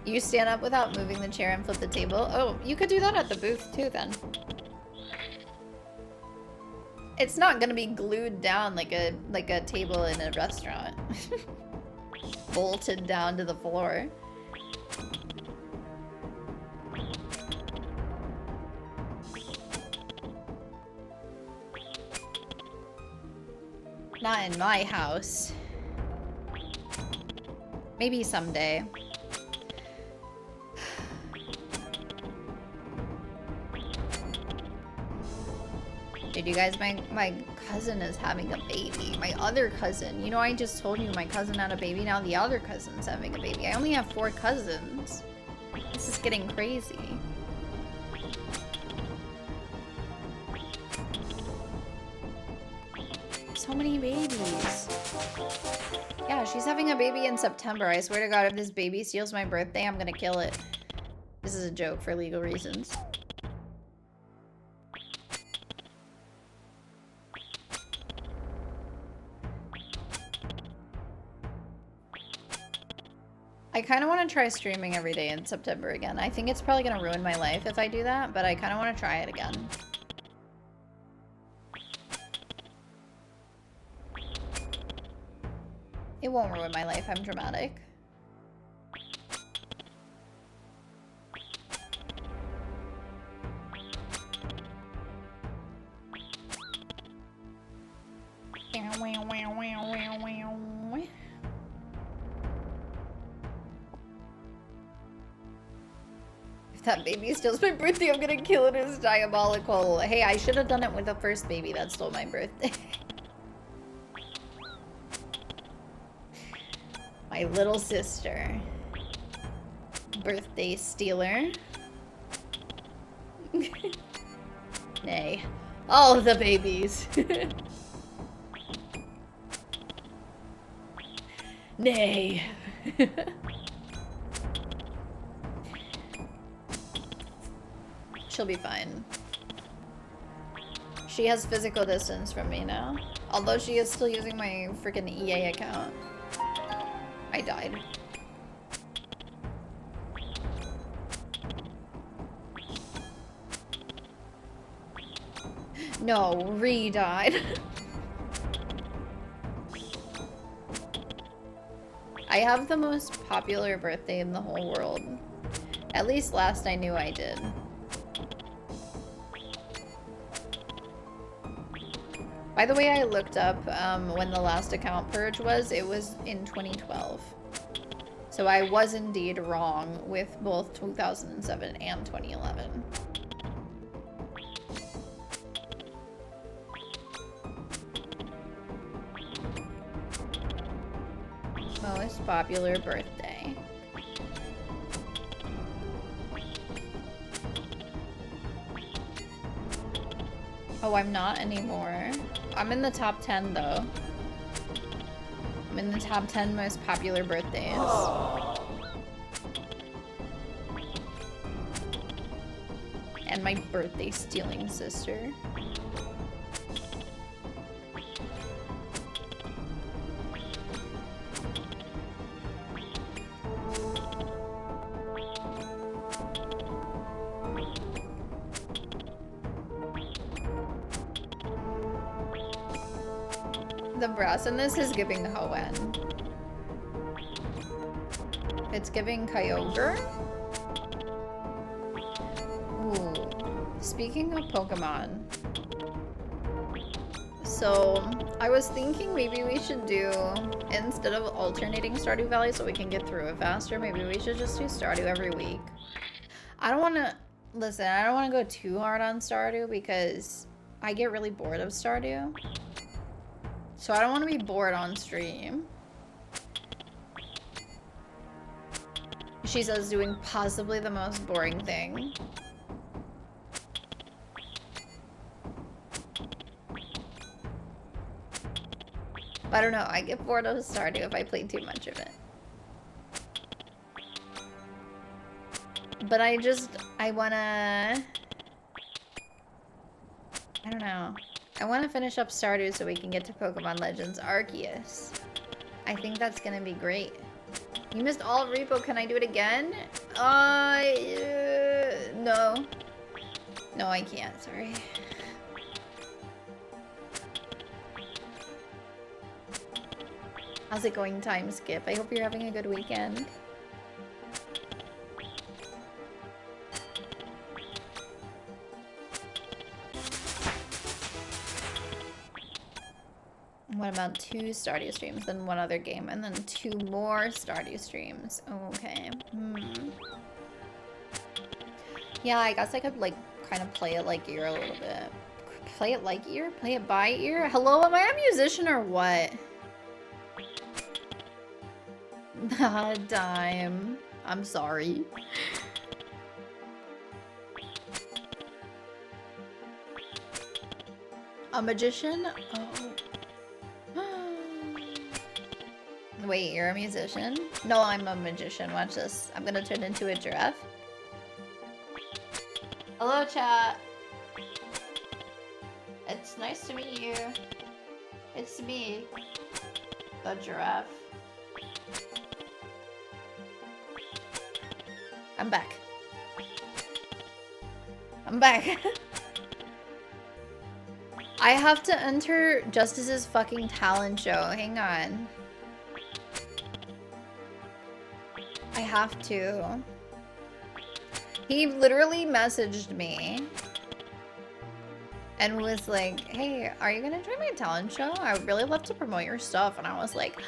You stand up without moving the chair and flip the table. Oh, you could do that at the booth too then. It's not gonna be glued down like a table in a restaurant. Bolted down to the floor. Not in my house. Maybe someday. Dude, you guys, my cousin is having a baby. My other cousin. You know, I just told you my cousin had a baby. Now the other cousin's having a baby. I only have 4 cousins. This is getting crazy. So many babies. Yeah, she's having a baby in September. I swear to God, if this baby steals my birthday, I'm gonna kill it. This is a joke for legal reasons. I kind of want to try streaming every day in September again. I think it's probably going to ruin my life if I do that, but I kind of want to try it again. It won't ruin my life. I'm dramatic. That baby steals my birthday, I'm gonna kill it. It's diabolical. Hey, I should have done it with the first baby that stole my birthday. My little sister. Birthday stealer. Nay. All of the babies. Nay. She'll be fine. She has physical distance from me now. Although she is still using my freaking EA account. I died. No, re-died. I have the most popular birthday in the whole world. At least last I knew I did. By the way, I looked up when the last account purge was. It was in 2012. So I was indeed wrong with both 2007 and 2011. Most popular birthday. Oh, I'm not anymore. I'm in the top 10 though. I'm in the top 10 most popular birthdays. And my birthday stealing sister. The brass in this is giving Hoenn. It's giving Kyogre. Ooh. Speaking of Pokemon. So, I was thinking maybe we should do, instead of alternating Stardew Valley so we can get through it faster, maybe we should just do Stardew every week. I don't want to, listen, I don't want to go too hard on Stardew because I get really bored of Stardew. So I don't want to be bored on stream. She says doing possibly the most boring thing. I don't know, I get bored of Stardew if I play too much of it. But I wanna... I don't know. I want to finish up Stardew so we can get to Pokemon Legends Arceus. I think that's gonna be great. You missed all Repo. Can I do it again? No. No, I can't. Sorry. How's it going, Time Skip? I hope you're having a good weekend. What about 2 Stardew streams, then 1 other game, and then 2 more Stardew streams? Okay. Yeah, I guess I could, like, kind of play it like ear a little bit. Play it like ear? Play it by ear? Hello, am I a musician or what? Dime. I'm sorry. A magician? Oh. Wait, you're a musician? No, I'm a magician. Watch this. I'm gonna turn into a giraffe. Hello, chat. It's nice to meet you. It's me, the giraffe. I'm back. I'm back. I have to enter Justice's fucking talent show. Hang on. I have to. He literally messaged me and was like, hey, are you gonna join my talent show? I would really love to promote your stuff. And I was like,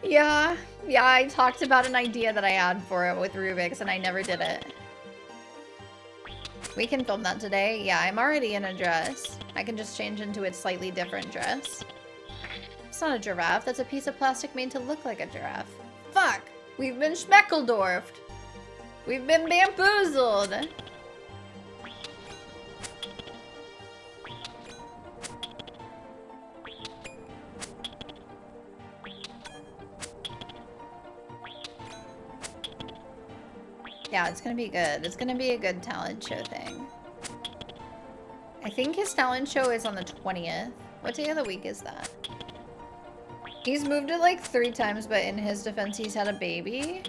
yeah, I talked about an idea that I had for it with Rubik's and I never did it. We can film that today. Yeah, I'm already in a dress. I can just change into a slightly different dress. It's not a giraffe. That's a piece of plastic made to look like a giraffe. Fuck! We've been schmeckledorfed. We've been bamboozled. Yeah, it's gonna be good. It's gonna be a good talent show thing. I think his talent show is on the 20th. What day of the week is that? He's moved it like 3 times, but in his defense, he's had a baby.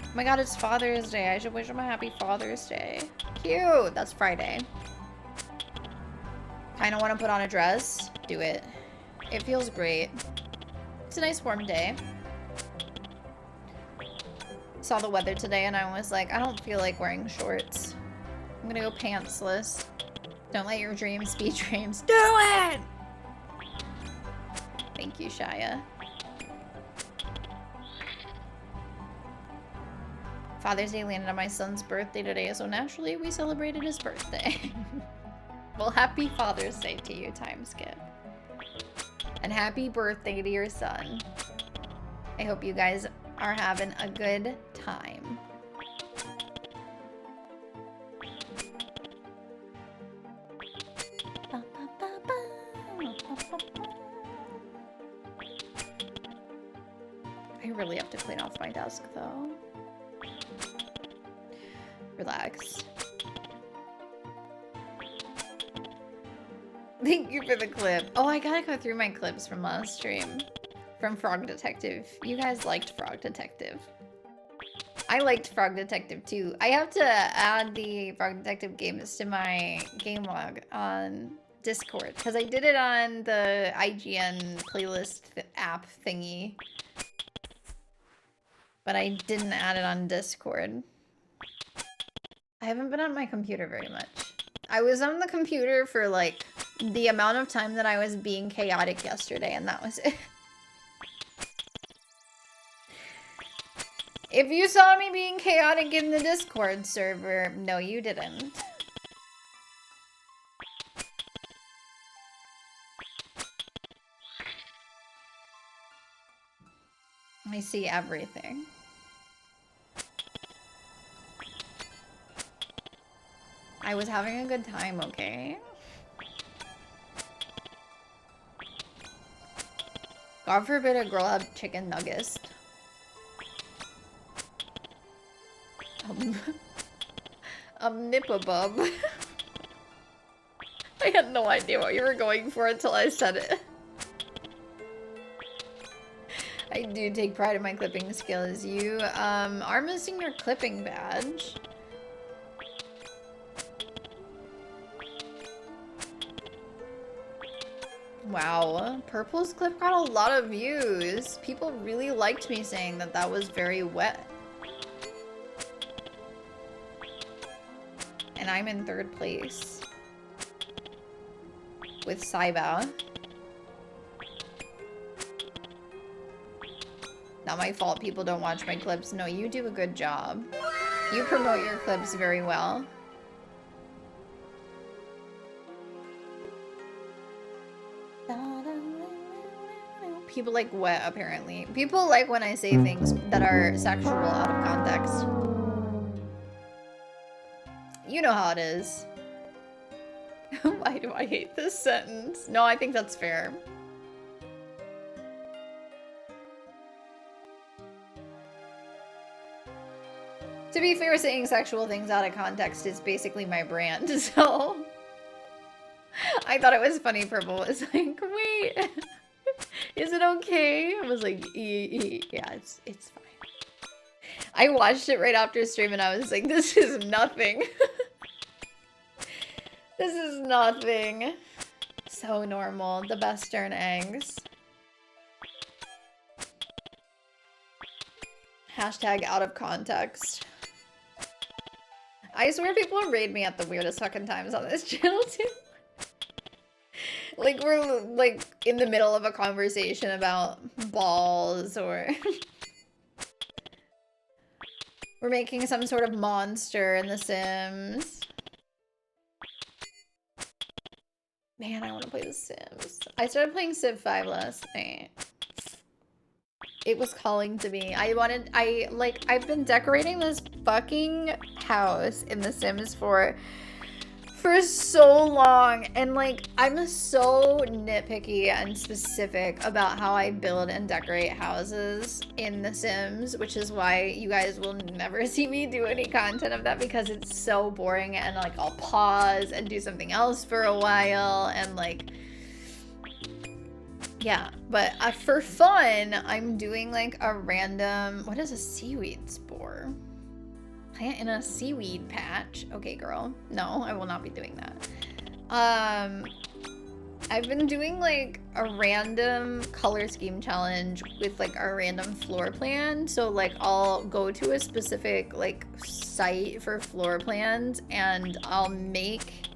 Oh my god, it's Father's Day. I should wish him a happy Father's Day. cute. That's Friday. Kind of want to put on a dress. Do it. It feels great. It's a nice warm day. Saw the weather today and I was like, I don't feel like wearing shorts. I'm gonna go pantsless. Don't let your dreams be dreams. Do it! Thank you, Shia. Father's Day landed on my son's birthday today, so naturally we celebrated his birthday. Well, happy Father's Day to you, Timeskip. And happy birthday to your son. I hope you guys are having a good time. I really have to clean off my desk, though. Relax. Thank you for the clip. Oh, I gotta go through my clips from last stream. From Frog Detective. You guys liked Frog Detective. I liked Frog Detective too. I have to add the Frog Detective games to my game log on Discord. Because I did it on the IGN playlist app thingy. But I didn't add it on Discord. I haven't been on my computer very much. I was on the computer for like the amount of time that I was being chaotic yesterday, and that was it. If you saw me being chaotic in the Discord server, no, you didn't. I see everything. I was having a good time, okay? God forbid a girl have chicken nuggets. Nipabub. I had no idea what you were going for until I said it. I do take pride in my clipping skills. You are missing your clipping badge. Wow, Purple's clip got a lot of views. People really liked me saying that that was very wet. And I'm in 3rd place. With Saibao. Not my fault people don't watch my clips. No, you do a good job. You promote your clips very well. People like wet, apparently. People like when I say things that are sexual out of context. You know how it is. Why do I hate this sentence? No, I think that's fair. To be fair, saying sexual things out of context is basically my brand, so... I thought it was funny. Purple was like, wait, is it okay? I was like, yeah, it's fine. I watched it right after stream and I was like, this is nothing. This is nothing. So normal. The best darn eggs. Hashtag out of context. I swear people raid me at the weirdest fucking times on this channel too. Like we're like in the middle of a conversation about balls or we're making some sort of monster in The Sims. Man, I want to play The Sims. I started playing Civ 5 last night. It was calling to me. I've been decorating this fucking house in The Sims for so long, and like I'm so nitpicky and specific about how I build and decorate houses in The Sims, which is why you guys will never see me do any content of that, because it's so boring, and like I'll pause and do something else for a while, and like yeah. But for fun, I'm doing like a random, what is a seaweed spore? Plant in a seaweed patch. Okay, girl. No, I will not be doing that. I've been doing like a random color scheme challenge with like our random floor plan. So like I'll go to a specific like site for floor plans and I'll make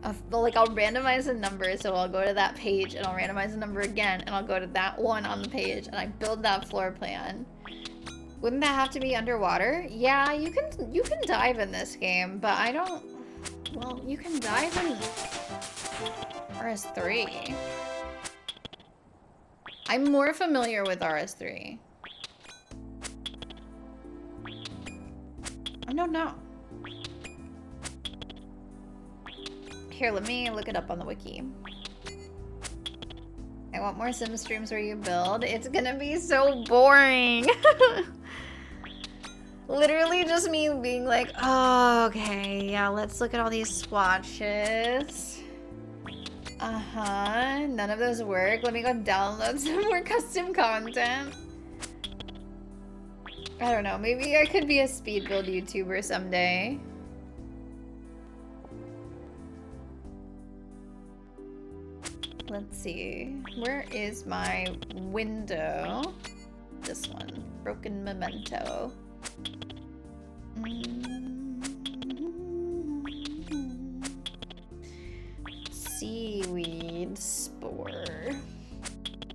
I'll randomize a number, so I'll go to that page and I'll randomize a number again and I'll go to that one on the page and I build that floor plan. Wouldn't that have to be underwater? Yeah, you can dive in this game, but I don't. Well, you can dive in RS3. I'm more familiar with RS3. I don't know. Here, let me look it up on the wiki. I want more Sim streams where you build. It's gonna be so boring. Literally just me being like, oh, okay, yeah, let's look at all these swatches. None of those work. Let me go download some more custom content. I don't know, maybe I could be a speed build YouTuber someday. Let's see, where is my window? This one, broken memento. Seaweed spore.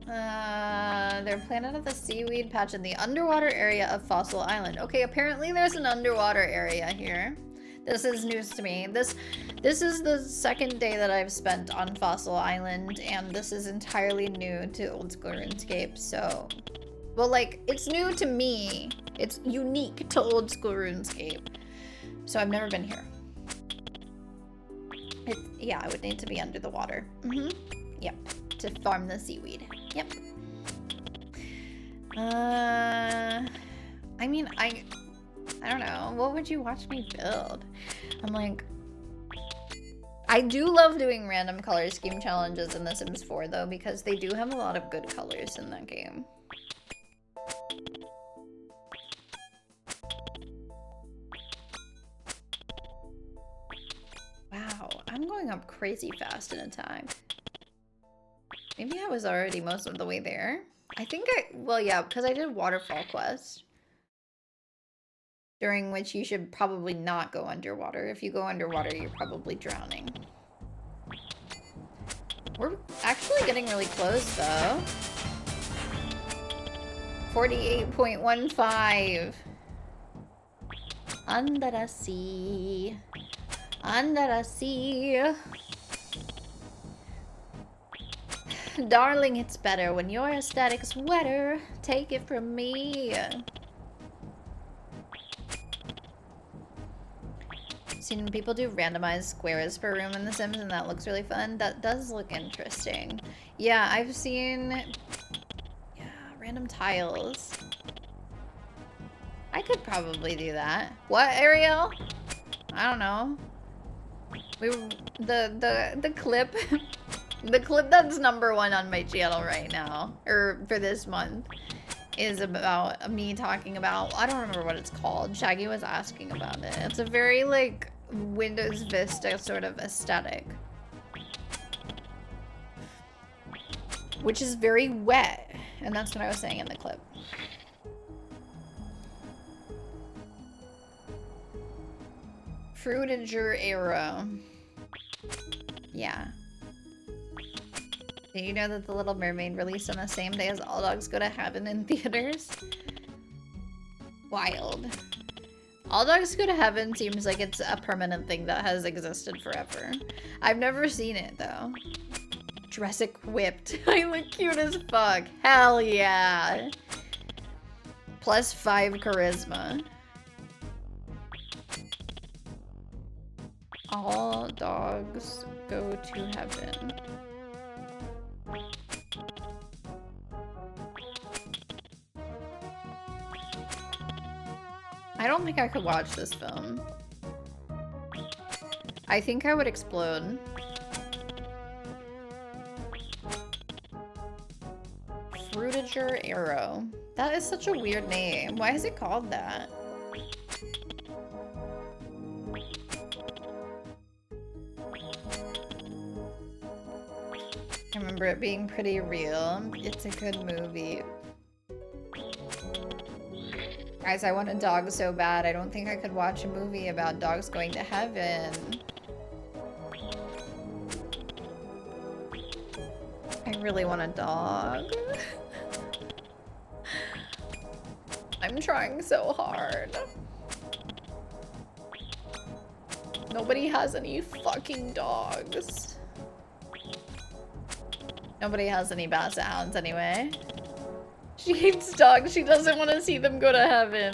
They're planted at the seaweed patch in the underwater area of Fossil Island. Okay, apparently there's an underwater area here. This is news to me. This is the second day that I've spent on Fossil Island, and this is entirely new to old school RuneScape, so... Well, like, it's new to me. It's unique to old school RuneScape. So I've never been here. Yeah, I would need to be under the water. Yep. To farm the seaweed. Yep. I mean, I don't know. What would you watch me build? I'm like... I do love doing random color scheme challenges in The Sims 4, though, because they do have a lot of good colors in that game. Wow, I'm going up crazy fast in attack. Maybe I was already most of the way there. I think well, yeah, because I did Waterfall Quest. During which you should probably not go underwater. If you go underwater, you're probably drowning. We're actually getting really close, though. 48.15. Under the sea. Under the sea. Darling, it's better when your aesthetic's wetter. Take it from me. Seen people do randomized squares per room in The Sims, and that looks really fun. That does look interesting. Yeah, I've seen... Yeah, random tiles. I could probably do that. What, Ariel? I don't know. The clip... The clip that's #1 on my channel right now, or for this month, is about me talking about... I don't remember what it's called. Shaggy was asking about it. It's a very, like... Windows Vista sort of aesthetic, which is very wet, and that's what I was saying in the clip. Fruitager era. Yeah. Did you know that The Little Mermaid released on the same day as All Dogs Go to Heaven in theaters? Wild. All Dogs Go to Heaven seems like it's a permanent thing that has existed forever. I've never seen it, though. Dress equipped. I look cute as fuck. Hell yeah. +5 charisma. All dogs go to heaven. I don't think I could watch this film. I think I would explode. Fruitager Arrow. That is such a weird name. Why is it called that? remember it being pretty real. It's a good movie. Guys, I want a dog so bad. I don't think I could watch a movie about dogs going to heaven. I really want a dog. I'm trying so hard. Nobody has any fucking dogs. Nobody has any basset hounds anyway. She hates dogs. She doesn't want to see them go to heaven.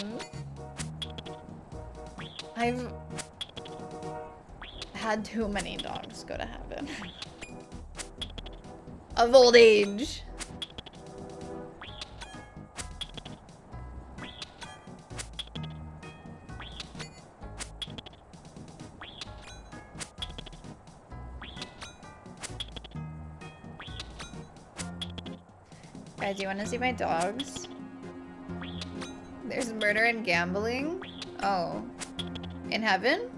I've had too many dogs go to heaven. Of old age. Guys, do you want to see my dogs? There's murder and gambling. Oh. In heaven?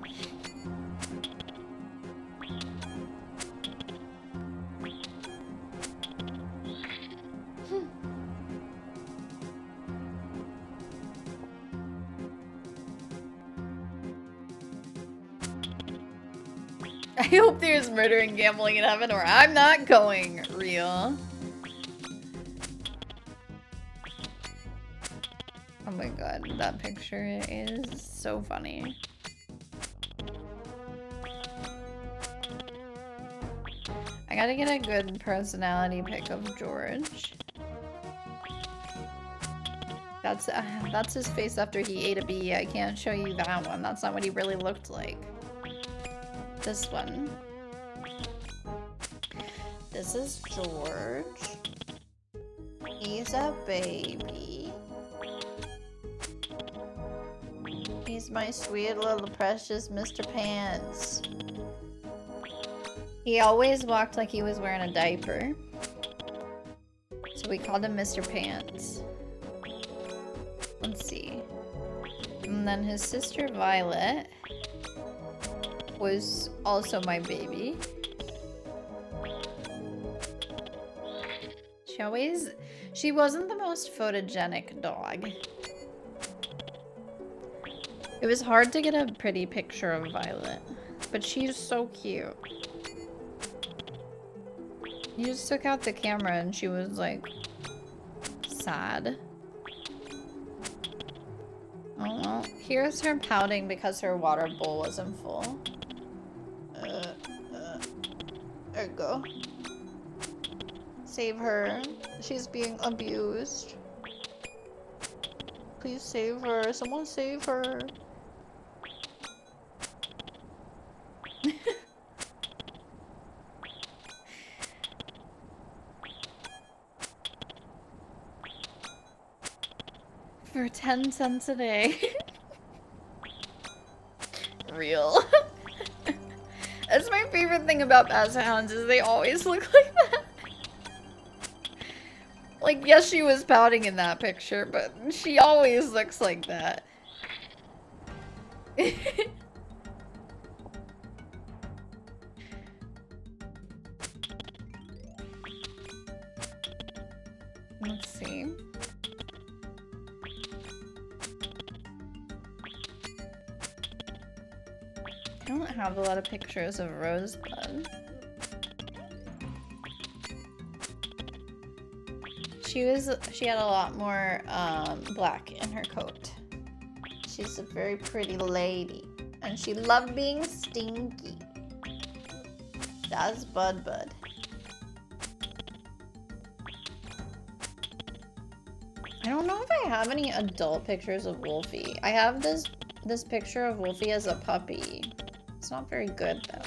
I hope there's murder and gambling in heaven or I'm not going. Real. Oh my god, that picture is so funny. I gotta get a good personality pic of George. That's his face after he ate a bee. I can't show you that one. That's not what he really looked like. This one. This is George. He's a baby. He's my sweet little precious Mr. Pants. He always walked like he was wearing a diaper. So we called him Mr. Pants. Let's see. And then his sister Violet was also my baby. She wasn't the most photogenic dog. It was hard to get a pretty picture of Violet, but she's so cute. You just took out the camera and she was like sad. Oh well, here's her pouting because her water bowl wasn't full. There you go. Save her. She's being abused. Please save her. Someone save her. For 10 cents a day. Real. That's my favorite thing about basset hounds is they always look like that. Like, yes, she was pouting in that picture, but she always looks like that. Let's see. I don't have a lot of pictures of Rosebud. She had a lot more black in her coat. She's a very pretty lady. And she loved being stinky. That's Bud. I don't know if I have any adult pictures of Wolfie. I have this picture of Wolfie as a puppy. It's not very good though.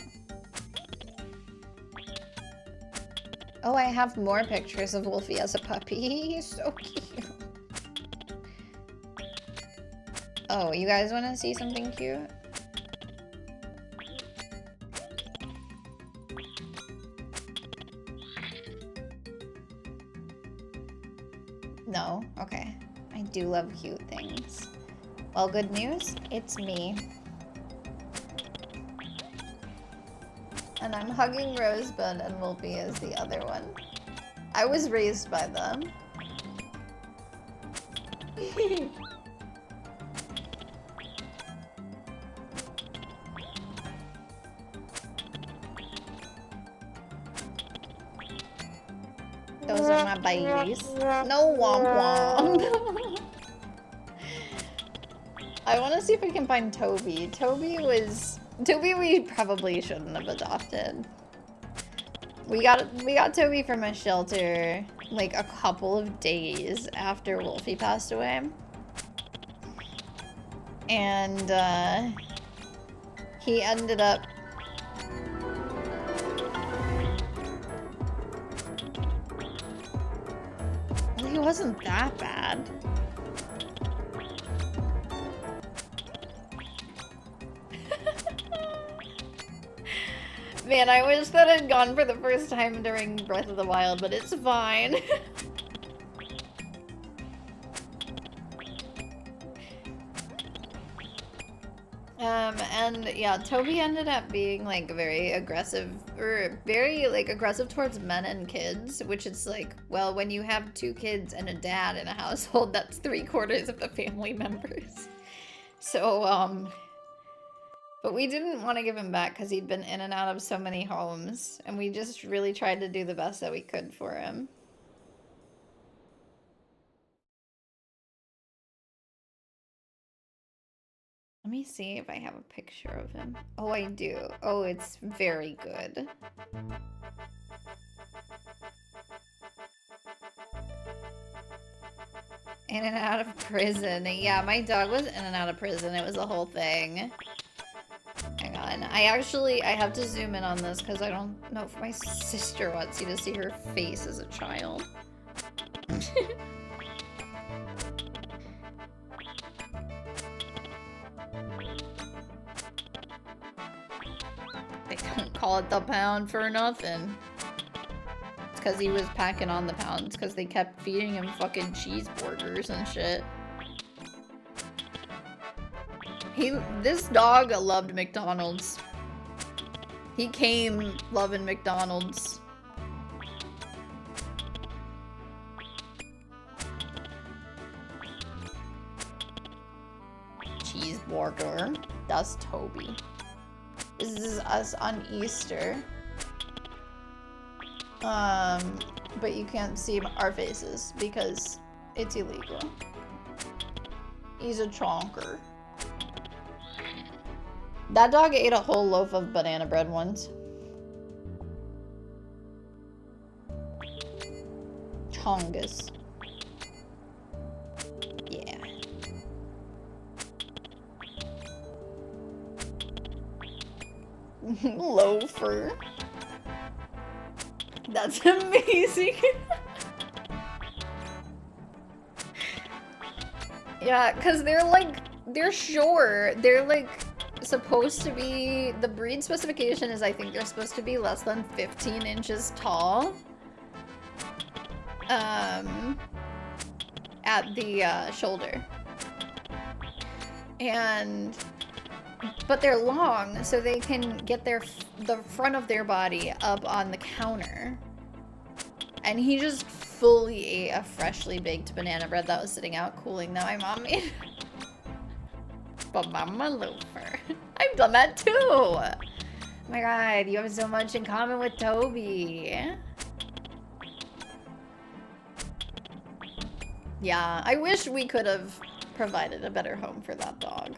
Oh, I have more pictures of Wolfie as a puppy. He's so cute. Oh, you guys want to see something cute? No? Okay. I do love cute things. Well, good news. It's me. And I'm hugging Rosebud and Wolfie is the other one. I was raised by them. Those are my babies. No womp womp. I want to see if we can find Toby. Toby we probably shouldn't have adopted. We got Toby from a shelter like a couple of days after Wolfie passed away. And he ended up he wasn't that bad. Man, I wish that had gone for the first time during Breath of the Wild, but it's fine. And yeah, Toby ended up being like very aggressive, or very like aggressive towards men and kids, which is like, well, when you have 2 kids and a dad in a household, that's 3/4 of the family members. So, but we didn't want to give him back because he'd been in and out of so many homes, and we just really tried to do the best that we could for him. Let me see if I have a picture of him. Oh, I do. Oh, it's very good. In and out of prison. Yeah, my dog was in and out of prison. It was a whole thing. Hang on. I have to zoom in on this because I don't know if my sister wants you to see her face as a child. They don't call it the pound for nothing. It's because he was packing on the pounds because they kept feeding him fucking cheeseburgers and shit. This dog loved McDonald's. He came loving McDonald's. Cheeseburger. That's Toby. This is us on Easter. But you can't see our faces because it's illegal. He's a chonker. That dog ate a whole loaf of banana bread once. Chongus. Yeah. Loafer. That's amazing. Yeah, because they're supposed to be, the breed specification is I think they're supposed to be less than 15 inches tall. At the shoulder. But they're long, so they can get the front of their body up on the counter. And he just fully ate a freshly baked banana bread that was sitting out cooling that my mom made. But Mama Loafer. I've done that too! Oh my god, you have so much in common with Toby. Yeah, I wish we could have provided a better home for that dog.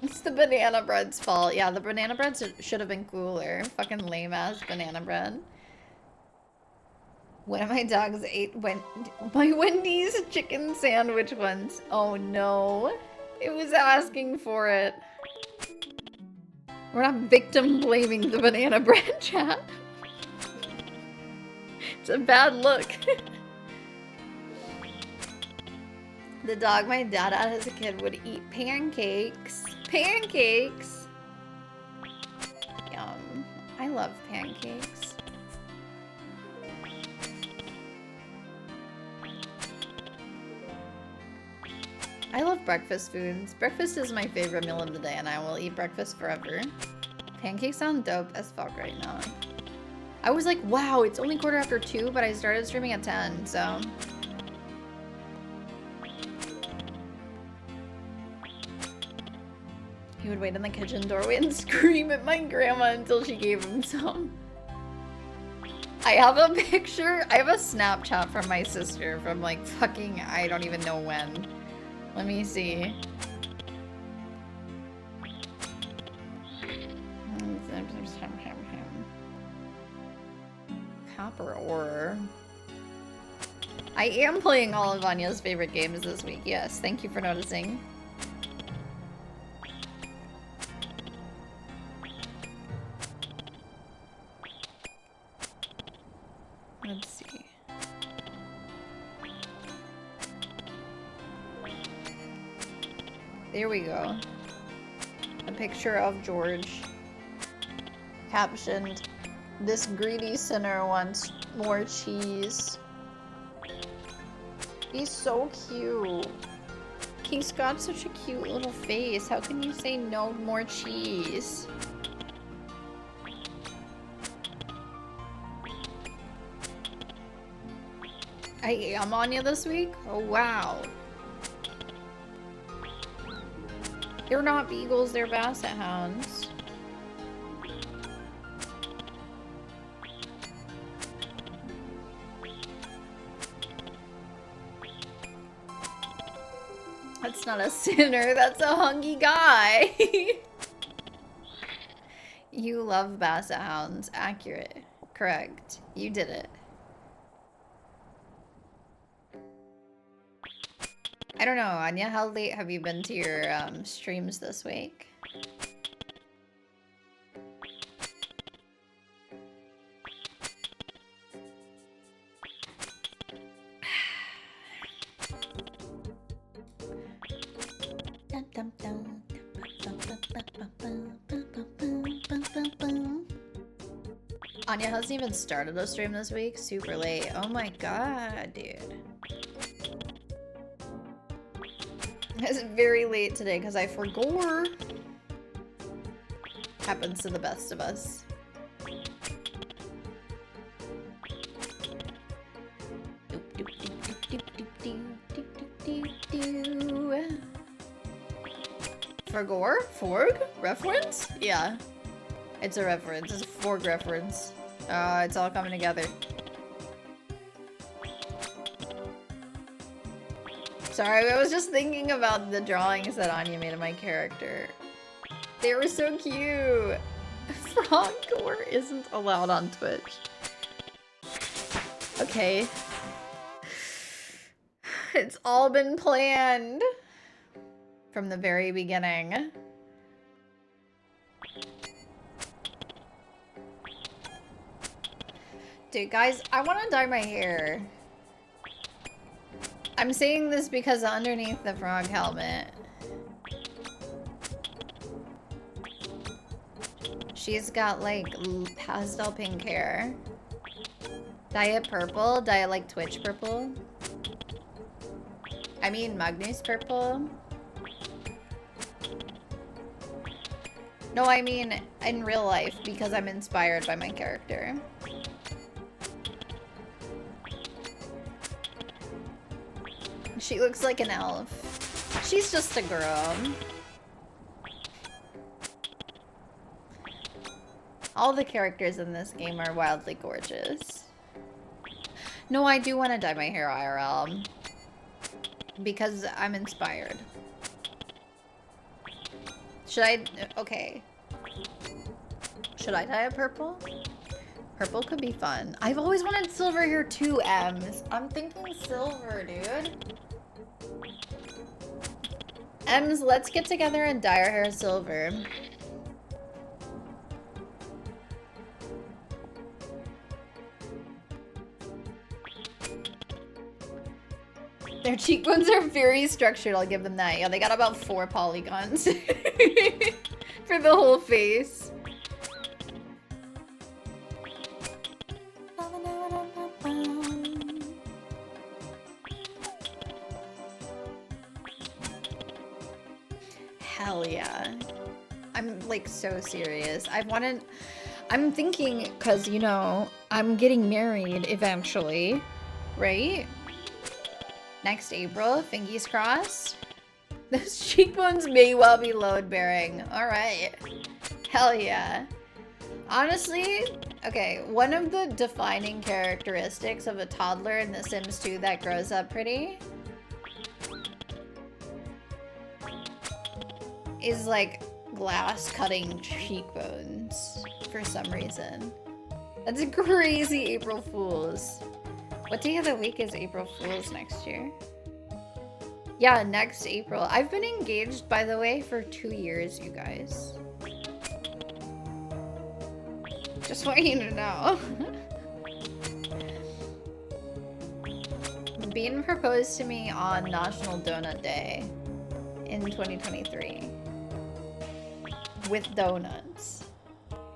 It's the banana bread's fault. Yeah, the banana bread should have been cooler. Fucking lame ass banana bread. One of my dogs ate my Wendy's chicken sandwich once. Oh no. It was asking for it. We're not victim blaming the banana bread, chat. It's a bad look. The dog my dad had as a kid would eat pancakes. Pancakes! Yum. I love pancakes. I love breakfast foods. Breakfast is my favorite meal of the day and I will eat breakfast forever. Pancakes sound dope as fuck right now. I was like, wow, it's only 2:15, but I started streaming at 10, so. He would wait in the kitchen doorway and scream at my grandma until she gave him some. I have a picture, I have a Snapchat from my sister from like fucking, I don't even know when. Let me see. Copper ore. I am playing all of Anya's favorite games this week, yes. Thank you for noticing. Let's see. There we go. A picture of George. Captioned, "This greedy sinner wants more cheese." He's so cute. He's got such a cute little face. How can you say no more cheese? I am Anya this week? Oh wow. They're not beagles, they're basset hounds. That's not a sinner, that's a hungry guy. You love basset hounds. Accurate. Correct. You did it. I don't know, Anya, how late have you been to your streams this week? Anya hasn't even started a stream this week. Super late. Oh my god, dude. It's very late today because I forgot. Happens to the best of us. Forgore? Forg? Reference? Yeah. It's a reference. It's a Forg reference. It's all coming together. Sorry, I was just thinking about the drawings that Anya made of my character. They were so cute! Frogcore isn't allowed on Twitch. Okay. It's all been planned. From the very beginning. Dude, guys, I want to dye my hair. I'm saying this because underneath the frog helmet, she's got like pastel pink hair. Dye it purple? Dye it like Twitch purple? I mean Magnus purple? No, I mean in real life because I'm inspired by my character. She looks like an elf. She's just a girl. All the characters in this game are wildly gorgeous. No, I do want to dye my hair IRL. Because I'm inspired. Should I? Okay. Should I dye it purple? Purple could be fun. I've always wanted silver hair too, Ems. I'm thinking silver, dude. Ems, let's get together and dye our hair silver. Their cheekbones are very structured, I'll give them that. Yeah, they got about 4 polygons for the whole face. Hell yeah. I'm like so serious. I'm thinking, because, you know, I'm getting married eventually, right? Next April, fingers crossed. Those cheekbones may well be load-bearing. Alright. Hell yeah. Honestly, okay, one of the defining characteristics of a toddler in The Sims 2 that grows up pretty is like glass-cutting cheekbones for some reason. That's a crazy April Fool's. What day of the week is April Fool's next year? Yeah, next April. I've been engaged, by the way, for 2 years, you guys. Just want you to know. Bean proposed to me on National Donut Day in 2023. With donuts.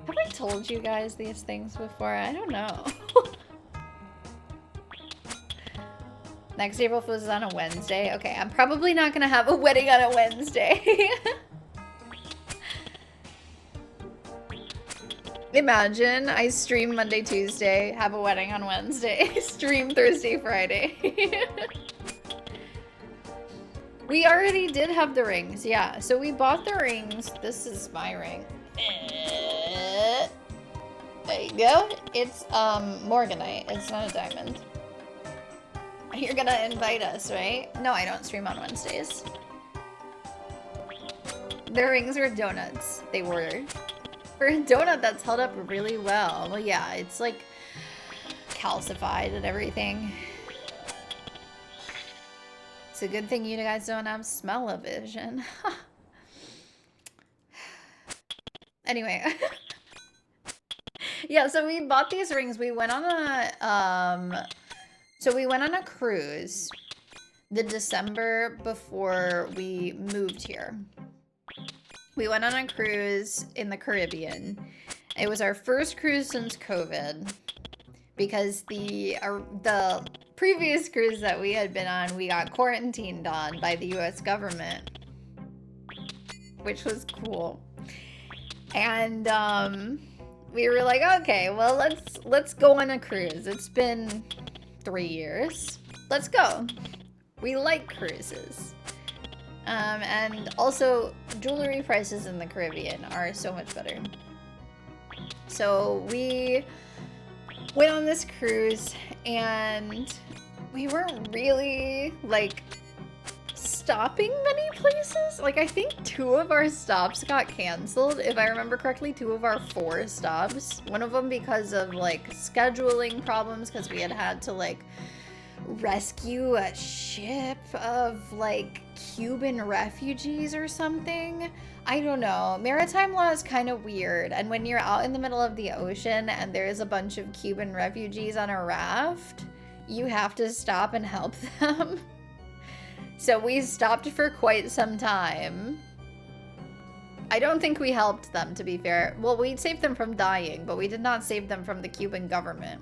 Have I told you guys these things before? I don't know. Next April Fool's is on a Wednesday. Okay, I'm probably not gonna have a wedding on a Wednesday. Imagine I stream Monday, Tuesday, have a wedding on Wednesday, stream Thursday, Friday. We already did have the rings, yeah. So we bought the rings. This is my ring. There you go. It's Morganite. It's not a diamond. You're gonna invite us, right? No, I don't stream on Wednesdays. The rings are donuts. They were. For a donut that's held up really well. Well, yeah, it's like calcified and everything. It's a good thing you guys don't have smell-o-vision. Anyway. Yeah, so we bought these rings. We went on a cruise the December before we moved here. We went on a cruise in the Caribbean. It was our first cruise since COVID because the previous cruise that we had been on, we got quarantined on by the US government, which was cool. And we were like, okay, well, let's go on a cruise. It's been 3 years. Let's go. We like cruises. And also, jewelry prices in the Caribbean are so much better. So we went on this cruise, and we weren't really, like, stopping many places. Like, I think 2 of our stops got canceled. If I remember correctly, 2 of our 4 stops. One of them because of, like, scheduling problems, because we had to, like, rescue a ship of, like, Cuban refugees or something. I don't know. Maritime law is kind of weird, and when you're out in the middle of the ocean and there's a bunch of Cuban refugees on a raft, you have to stop and help them. So we stopped for quite some time. I don't think we helped them, to be fair. Well, we saved them from dying, but we did not save them from the Cuban government.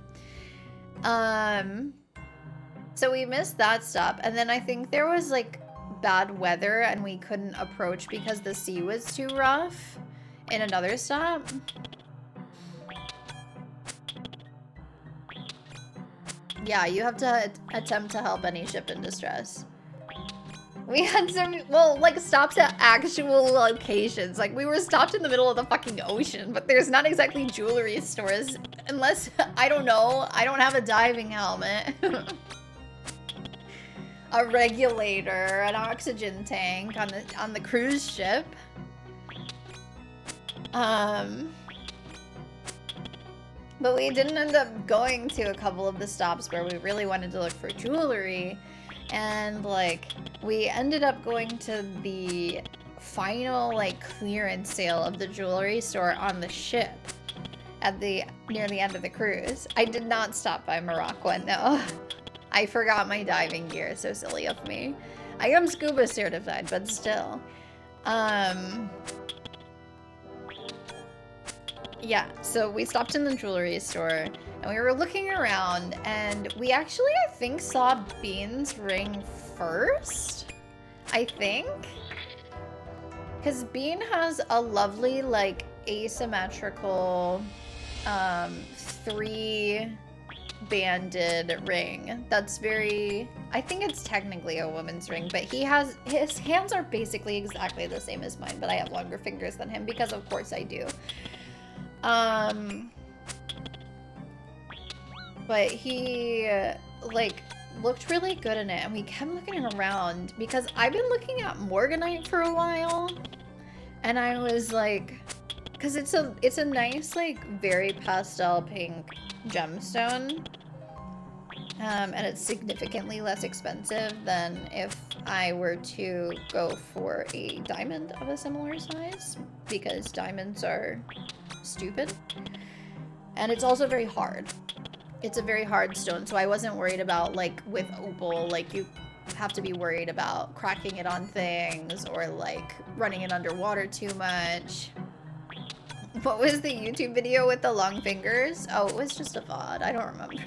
So we missed that stop, and then I think there was, like, bad weather and we couldn't approach because the sea was too rough in another stop. Yeah, you have to attempt to help any ship in distress. We had some, well, like, stops at actual locations. Like, we were stopped in the middle of the fucking ocean, but there's not exactly jewelry stores unless, I don't know, I don't have a diving helmet. A regulator, an oxygen tank on the cruise ship. But we didn't end up going to a couple of the stops where we really wanted to look for jewelry. And, like, we ended up going to the final, like, clearance sale of the jewelry store on the ship at near the end of the cruise. I did not stop by Morocco, no. I forgot my diving gear, so silly of me. I am scuba certified, but still. Yeah, so we stopped in the jewelry store, and we were looking around, and we actually, I think, saw Bean's ring first, I think. Because Bean has a lovely, like, asymmetrical three-banded ring. That's very... I think it's technically a woman's ring, but his hands are basically exactly the same as mine, but I have longer fingers than him because of course I do. But he, like, looked really good in it, and we kept looking around because I've been looking at Morganite for a while, and I was like, because it's a nice, like, very pastel pink gemstone, and it's significantly less expensive than if I were to go for a diamond of a similar size, because diamonds are stupid, and it's also very hard. It's a very hard stone, so I wasn't worried about, like, with opal, like, you have to be worried about cracking it on things or, like, running it underwater too much. What was the YouTube video with the long fingers? Oh, it was just a VOD. I don't remember.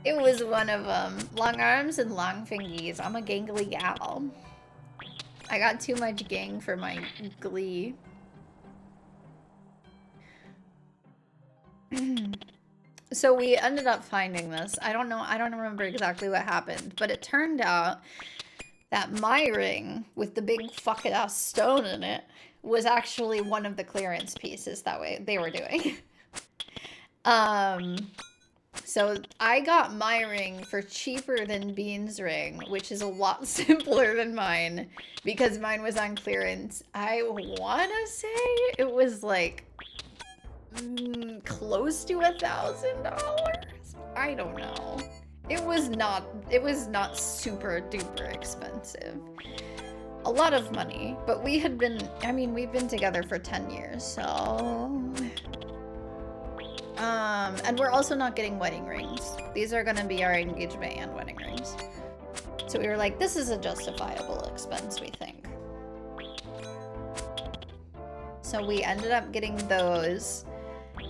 It was one of them. Long arms and long fingies. I'm a gangly gal. I got too much gang for my glee. So we ended up finding this. I don't remember exactly what happened, but it turned out that my ring with the big fucking ass stone in it was actually one of the clearance pieces that way they were doing. So I got my ring for cheaper than Bean's ring, which is a lot simpler than mine because mine was on clearance. I want to say it was like close to $1,000. I don't know. It was not super duper expensive. A lot of money, but we've been together for 10 years, so and we're also not getting wedding rings. These are gonna be our engagement and wedding rings. So we were like, this is a justifiable expense, we think. So we ended up getting those.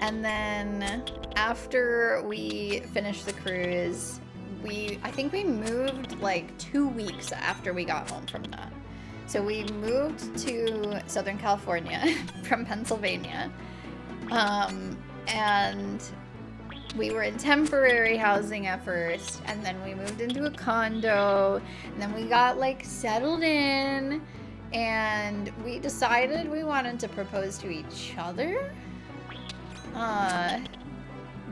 And then after we finished the cruise, I think we moved like 2 weeks after we got home from that. So we moved to Southern California from Pennsylvania. And we were in temporary housing at first, and then we moved into a condo, and then we got like settled in, and we decided we wanted to propose to each other.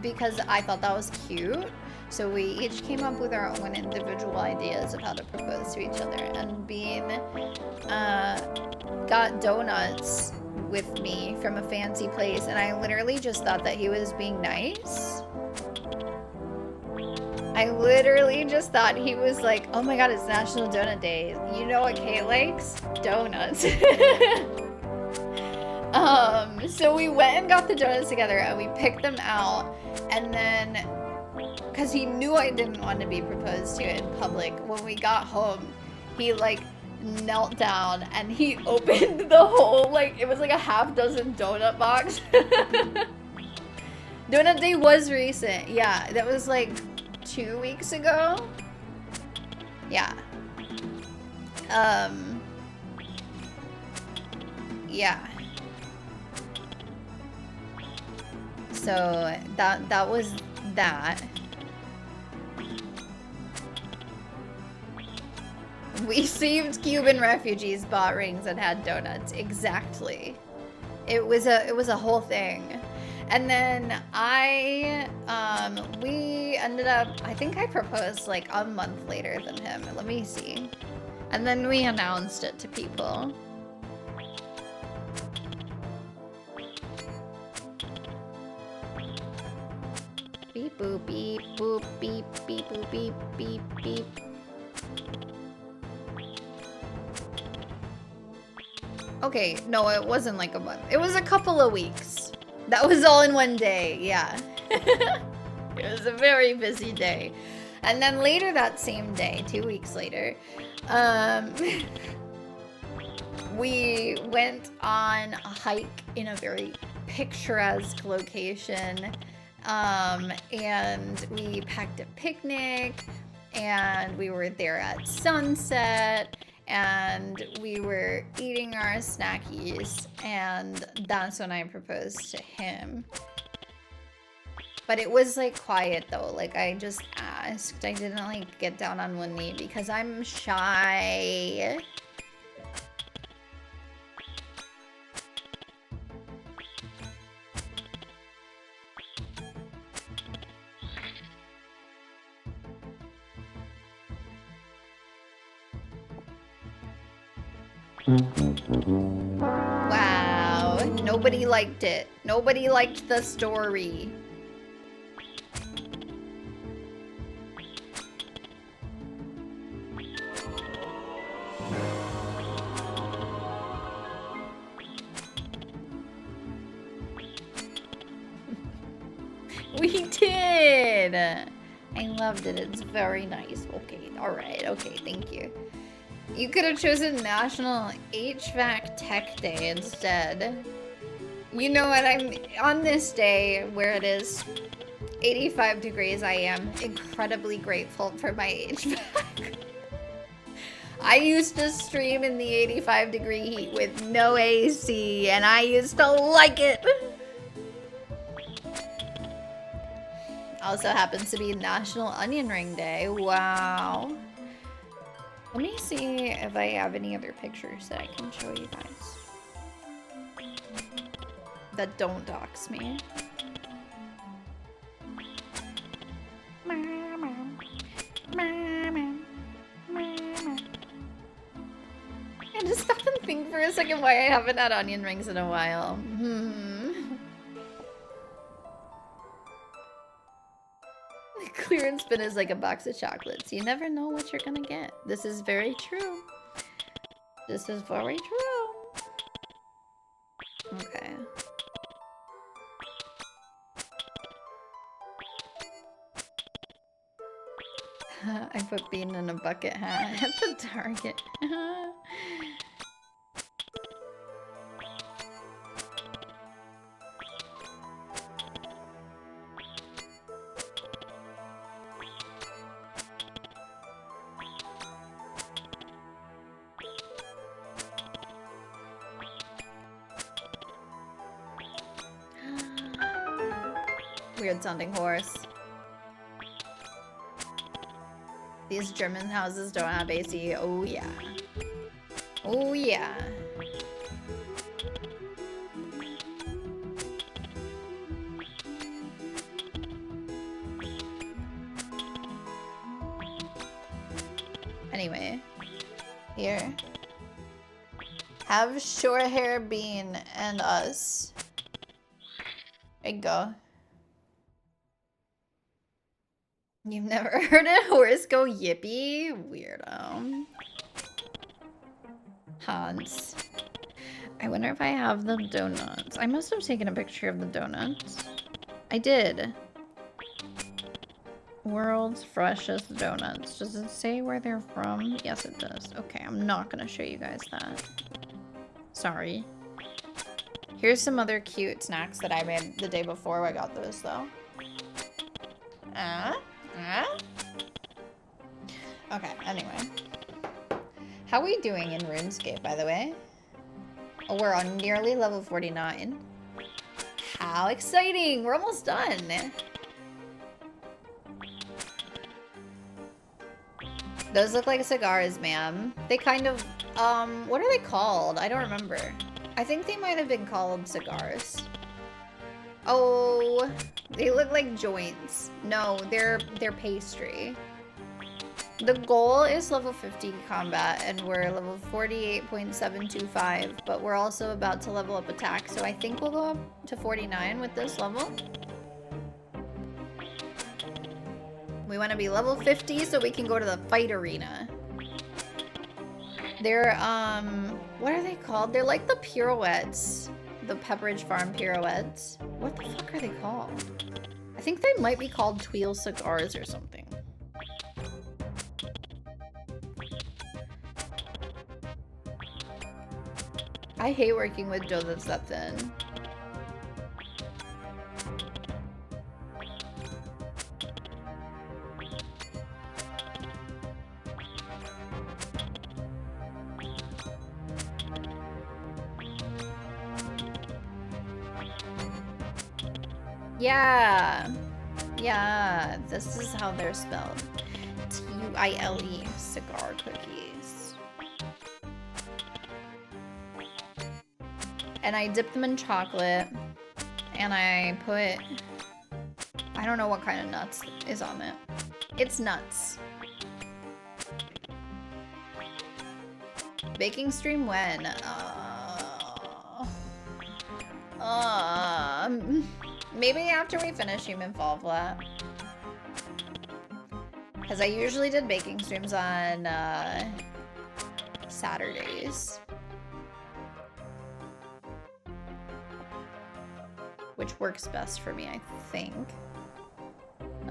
Because I thought that was cute. So we each came up with our own individual ideas of how to propose to each other. And Bean got donuts with me from a fancy place, and I literally just thought that he was being nice. I literally just thought he was like, oh my god, it's National Donut Day. You know what Kate likes? Donuts. So we went and got the donuts together, and we picked them out, and then, because he knew I didn't want to be proposed to in public, when we got home, he, like, knelt down, and he opened the whole, like, it was like a half-dozen donut box. Donut Day was recent, yeah, that was, like, 2 weeks ago? Yeah. Yeah. So that was that. We saved Cuban refugees, bought rings, and had donuts. Exactly. It was a whole thing. And then we ended up, I think I proposed like a month later than him. Let me see. And then we announced it to people. Beep boop beep boop beep beep boop beep beep beep. Okay, no, it wasn't like a month. It was a couple of weeks. That was all in one day, yeah. It was a very busy day. And then later that same day, 2 weeks later, we went on a hike in a very picturesque location. And we packed a picnic, and we were there at sunset, and we were eating our snackies, and that's when I proposed to him. But it was like quiet though, like I just asked. I didn't like get down on one knee because I'm shy. Wow, nobody liked it. Nobody liked the story. We did! I loved it. It's very nice. Okay, alright. Okay, thank you. You could have chosen National HVAC Tech Day instead. You know what? I'm on this day where it is 85 degrees. I am incredibly grateful for my HVAC. I used to stream in the 85-degree heat with no AC, and I used to like it. Also happens to be National Onion Ring Day. Wow. Let me see if I have any other pictures that I can show you guys that don't dox me. I just stop and think for a second why I haven't had onion rings in a while. The clearance bin is like a box of chocolates. You never know what you're gonna get. This is very true. This is very true. Okay. I put bean in a bucket hat at the Target. Weird sounding horse. These German houses don't have AC. Oh yeah. Oh yeah. Anyway, here. Have short hair bean and us. There you go. You've never heard a horse go yippee? Weirdo. Hans. I wonder if I have the donuts. I must have taken a picture of the donuts. I did. World's freshest donuts. Does it say where they're from? Yes, it does. Okay, I'm not gonna show you guys that. Sorry. Here's some other cute snacks that I made the day before I got those, though. Okay, anyway. How are we doing in RuneScape, by the way? Oh, we're on nearly level 49. How exciting! We're almost done! Those look like cigars, ma'am. They kind of, what are they called? I don't remember. I think they might have been called cigars. Oh, they look like joints. No, they're pastry. The goal is level 50 combat, and we're level 48.725, but we're also about to level up attack, so I think we'll go up to 49 with this level. We want to be level 50 so we can go to the fight arena. They're, what are they called? They're like the pirouettes. The Pepperidge Farm pirouettes. What the fuck are they called? I think they might be called Tweel cigars or something. I hate working with Joe that's that thin. Yeah. Yeah, this is how they're spelled. T-U-I-L-E, cigar cookies. And I dip them in chocolate, and I put, I don't know what kind of nuts is on it. It's nuts. Baking stream when? Maybe after we finish Human Fall Flat. Because I usually did baking streams on Saturdays. Which works best for me, I think.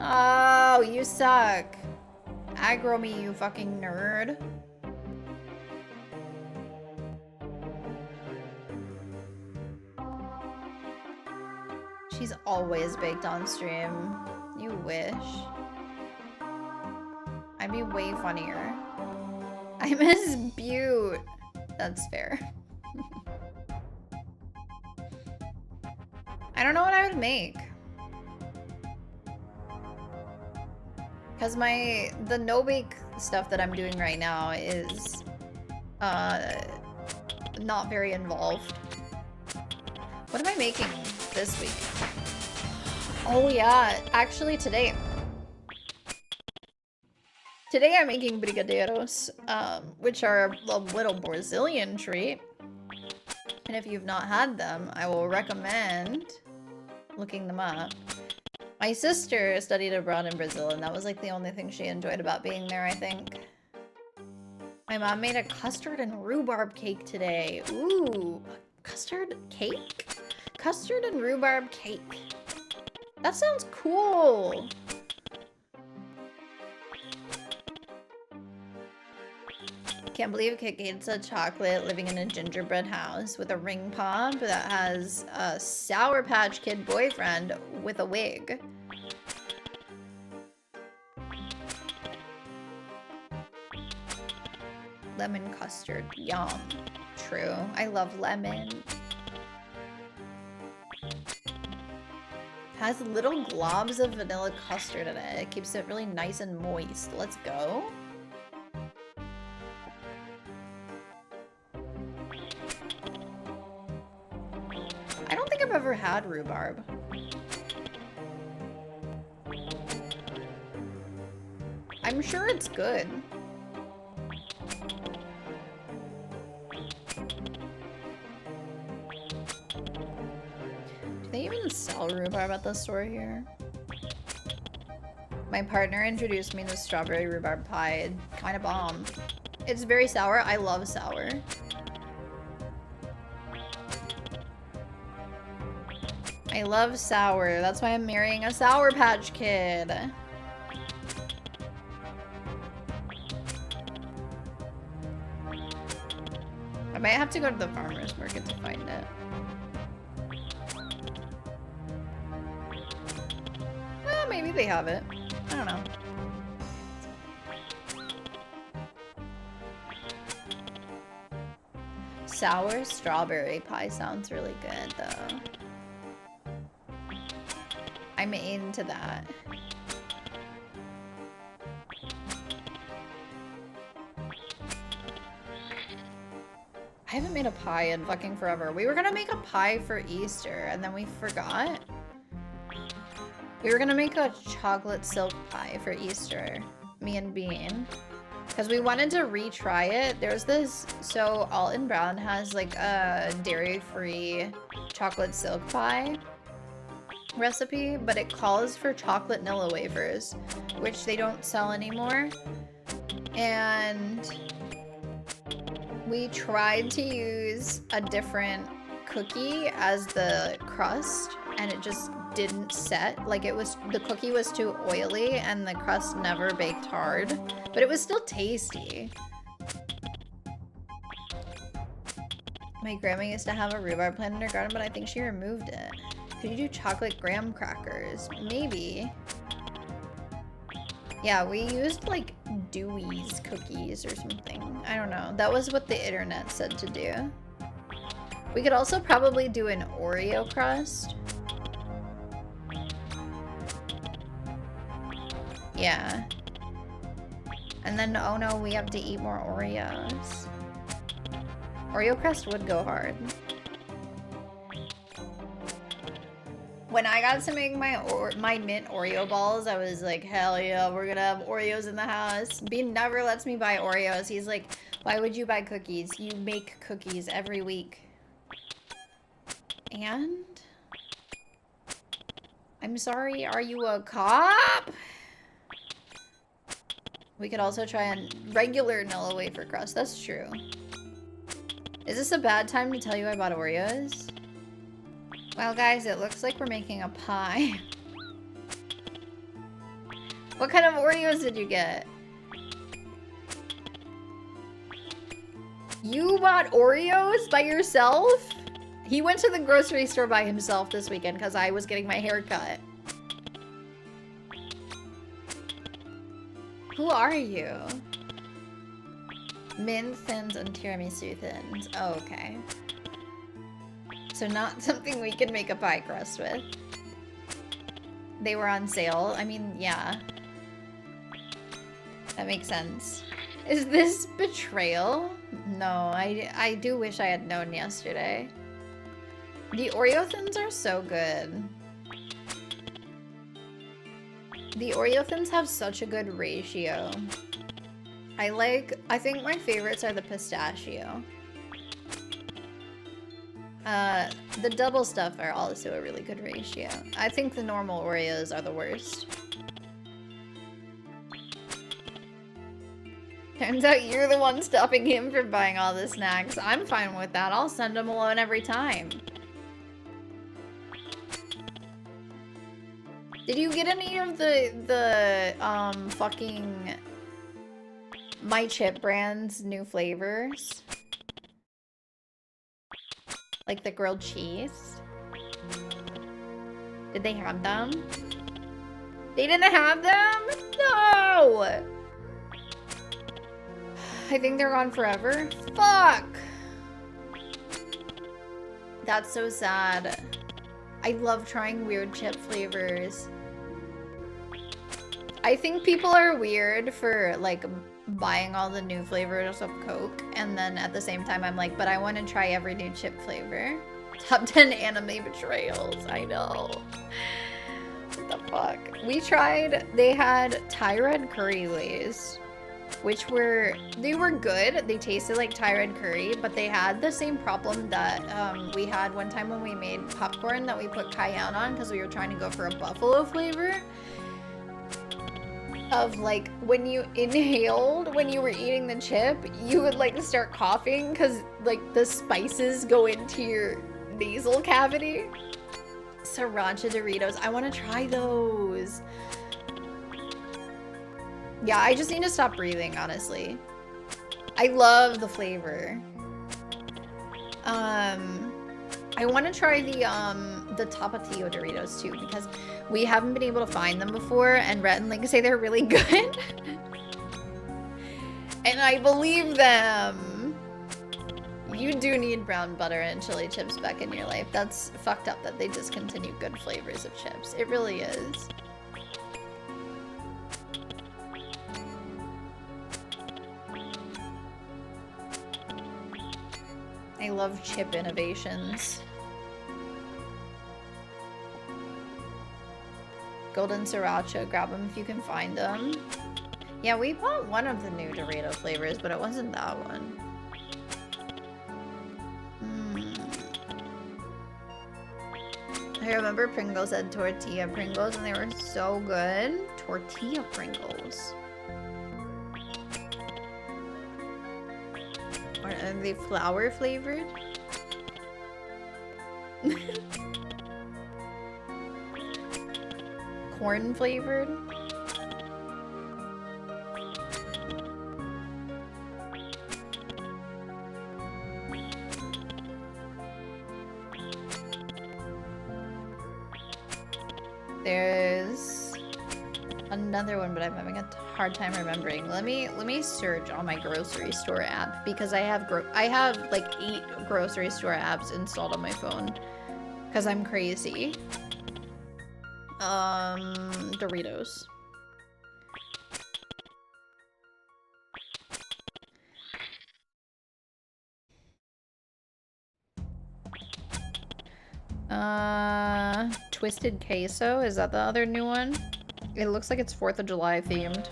Oh, you suck. Aggro me, you fucking nerd. She's always baked on stream. You wish. I'd be way funnier. I miss Butte. That's fair. I don't know what I would make. Because the no-bake stuff that I'm doing right now is not very involved. What am I making this week? Oh yeah, actually today I'm making brigadeiros, which are a little Brazilian treat. And if you've not had them, I will recommend looking them up. My sister studied abroad in Brazil, and that was like the only thing she enjoyed about being there, I think. My mom made a custard and rhubarb cake today. Ooh, custard cake? Custard and rhubarb cake. That sounds cool. Can't believe Kit a chocolate living in a gingerbread house with a ring pop that has a Sour Patch Kid boyfriend with a wig. Lemon custard. Yum. True. I love lemon. Has little globs of vanilla custard in it. It keeps it really nice and moist. Let's go. I don't think I've ever had rhubarb. I'm sure it's good. Do they even sell rhubarb at the store here? My partner introduced me to strawberry rhubarb pie. Kind of bomb. It's very sour. I love sour. I love sour. That's why I'm marrying a Sour Patch Kid. I might have to go to the farmer's market to find it. Well, maybe they have it. I don't know. Sour strawberry pie sounds really good, though. I'm into that. I haven't made a pie in fucking forever. We were gonna make a pie for Easter, and then we forgot. We were gonna make a chocolate silk pie for Easter, me and Bean. Because we wanted to retry it. There's this, so Alton Brown has like a dairy-free chocolate silk pie recipe, but it calls for chocolate Nilla wafers, which they don't sell anymore. And we tried to use a different cookie as the crust, and it just didn't set. Like the cookie was too oily and the crust never baked hard, but it was still tasty. My grandma used to have a rhubarb plant in her garden, but I think she removed it. Could you do chocolate graham crackers? Maybe. Yeah, we used like Dewey's cookies or something. I don't know. That was what the internet said to do. We could also probably do an Oreo crust. Yeah. And then, oh no, we have to eat more Oreos. Oreo crust would go hard. When I got to make my mint Oreo balls, I was like, hell yeah, we're gonna have Oreos in the house. Bean never lets me buy Oreos. He's like, why would you buy cookies? You make cookies every week. And? I'm sorry, are you a cop? We could also try a regular Nilla wafer crust. That's true. Is this a bad time to tell you I bought Oreos? Well, guys, it looks like we're making a pie. What kind of Oreos did you get? You bought Oreos by yourself? He went to the grocery store by himself this weekend because I was getting my hair cut. Who are you? Mint thins and tiramisu thins. Oh, okay. So not something we can make a pie crust with. They were on sale. I mean, yeah. That makes sense. Is this betrayal? No, I do wish I had known yesterday. The Oreo thins are so good. The Oreo thins have such a good ratio. I think my favorites are the pistachio. The double stuff are also a really good ratio. I think the normal Oreos are the worst. Turns out you're the one stopping him from buying all the snacks. I'm fine with that. I'll send him alone every time. Did you get any of the fucking My Chip brand's new flavors? Like the grilled cheese? Did they have them? They didn't have them? No! I think they're gone forever. Fuck! That's so sad. I love trying weird chip flavors. I think people are weird for, like, buying all the new flavors of Coke, and then at the same time I'm like, but I want to try every new chip flavor. Top 10 anime betrayals. I know. What the fuck? We tried, they had Thai red curry lays, which they were good. They tasted like Thai red curry, but they had the same problem that we had one time when we made popcorn that we put cayenne on because we were trying to go for a buffalo flavor. Of like, when you inhaled, when you were eating the chip, you would like start coughing because like the spices go into your nasal cavity. Sriracha Doritos. I want to try those. Yeah, I just need to stop breathing, honestly. I love the flavor. I want to try the Tapatio Doritos too, because we haven't been able to find them before, and Rhett and Link say they're really good. And I believe them. You do need brown butter and chili chips back in your life. That's fucked up that they discontinued good flavors of chips. It really is. I love chip innovations. Golden Sriracha, grab them if you can find them. Yeah, we bought one of the new Dorito flavors, but it wasn't that one. I remember Pringles had tortilla Pringles, and they were so good. Tortilla Pringles. Are they flour flavored? Corn flavored? There's another one, but I'm having a hard time remembering. Let me search on my grocery store app, because I have like 8 grocery store apps installed on my phone because I'm crazy. Doritos. Twisted Queso, is that the other new one? It looks like it's 4th of July themed.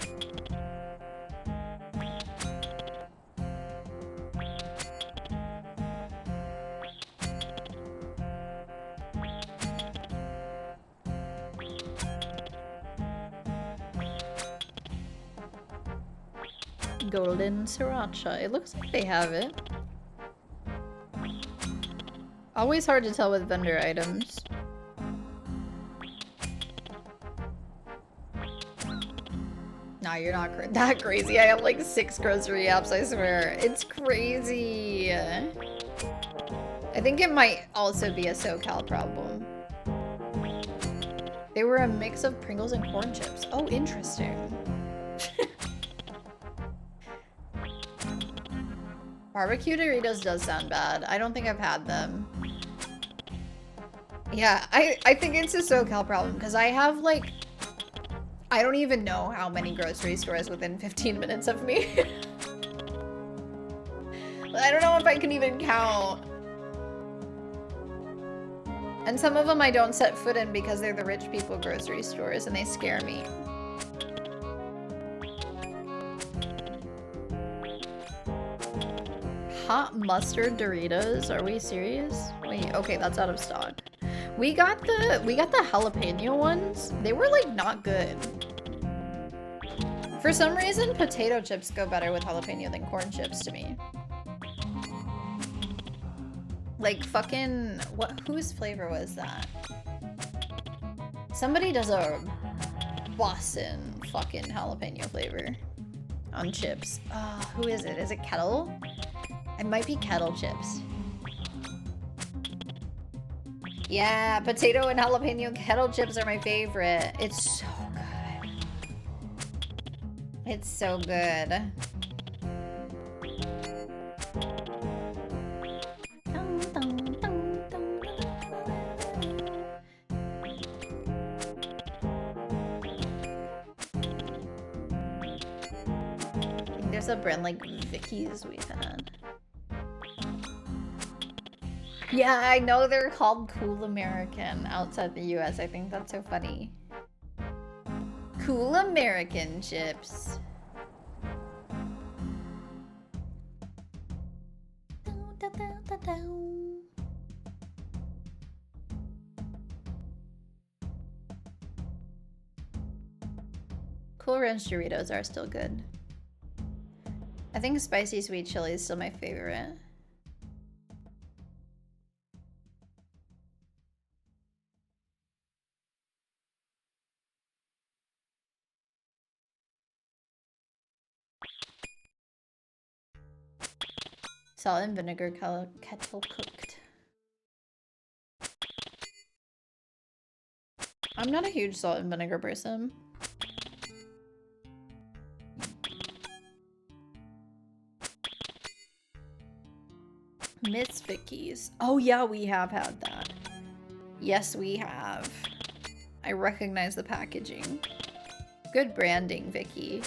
Golden Sriracha. It looks like they have it. Always hard to tell with vendor items. Nah, you're not that crazy. I have like 6 grocery apps, I swear. It's crazy. I think it might also be a SoCal problem. They were a mix of Pringles and corn chips. Oh, interesting. Barbecue Doritos does sound bad. I don't think I've had them. Yeah, I think it's a SoCal problem because I have like, I don't even know how many grocery stores within 15 minutes of me. I don't know if I can even count. And some of them I don't set foot in because they're the rich people grocery stores and they scare me. Hot mustard Doritos? Are we serious? Wait, okay, that's out of stock. We got the jalapeno ones. They were like not good. For some reason, potato chips go better with jalapeno than corn chips to me. Like fucking whose flavor was that? Somebody does a Boston fucking jalapeno flavor on chips. Who is it? Is it Kettle? It might be Kettle chips. Yeah, potato and jalapeno Kettle chips are my favorite. It's so good. It's so good. I think there's a brand like Vicky's we've had. Yeah, I know they're called Cool American outside the US. I think that's so funny. Cool American chips. Cool Ranch Doritos are still good. I think spicy sweet chili is still my favorite. Salt and vinegar kettle cooked. I'm not a huge salt and vinegar person. Miss Vicky's. Oh yeah, we have had that. Yes, we have. I recognize the packaging. Good branding, Vicky.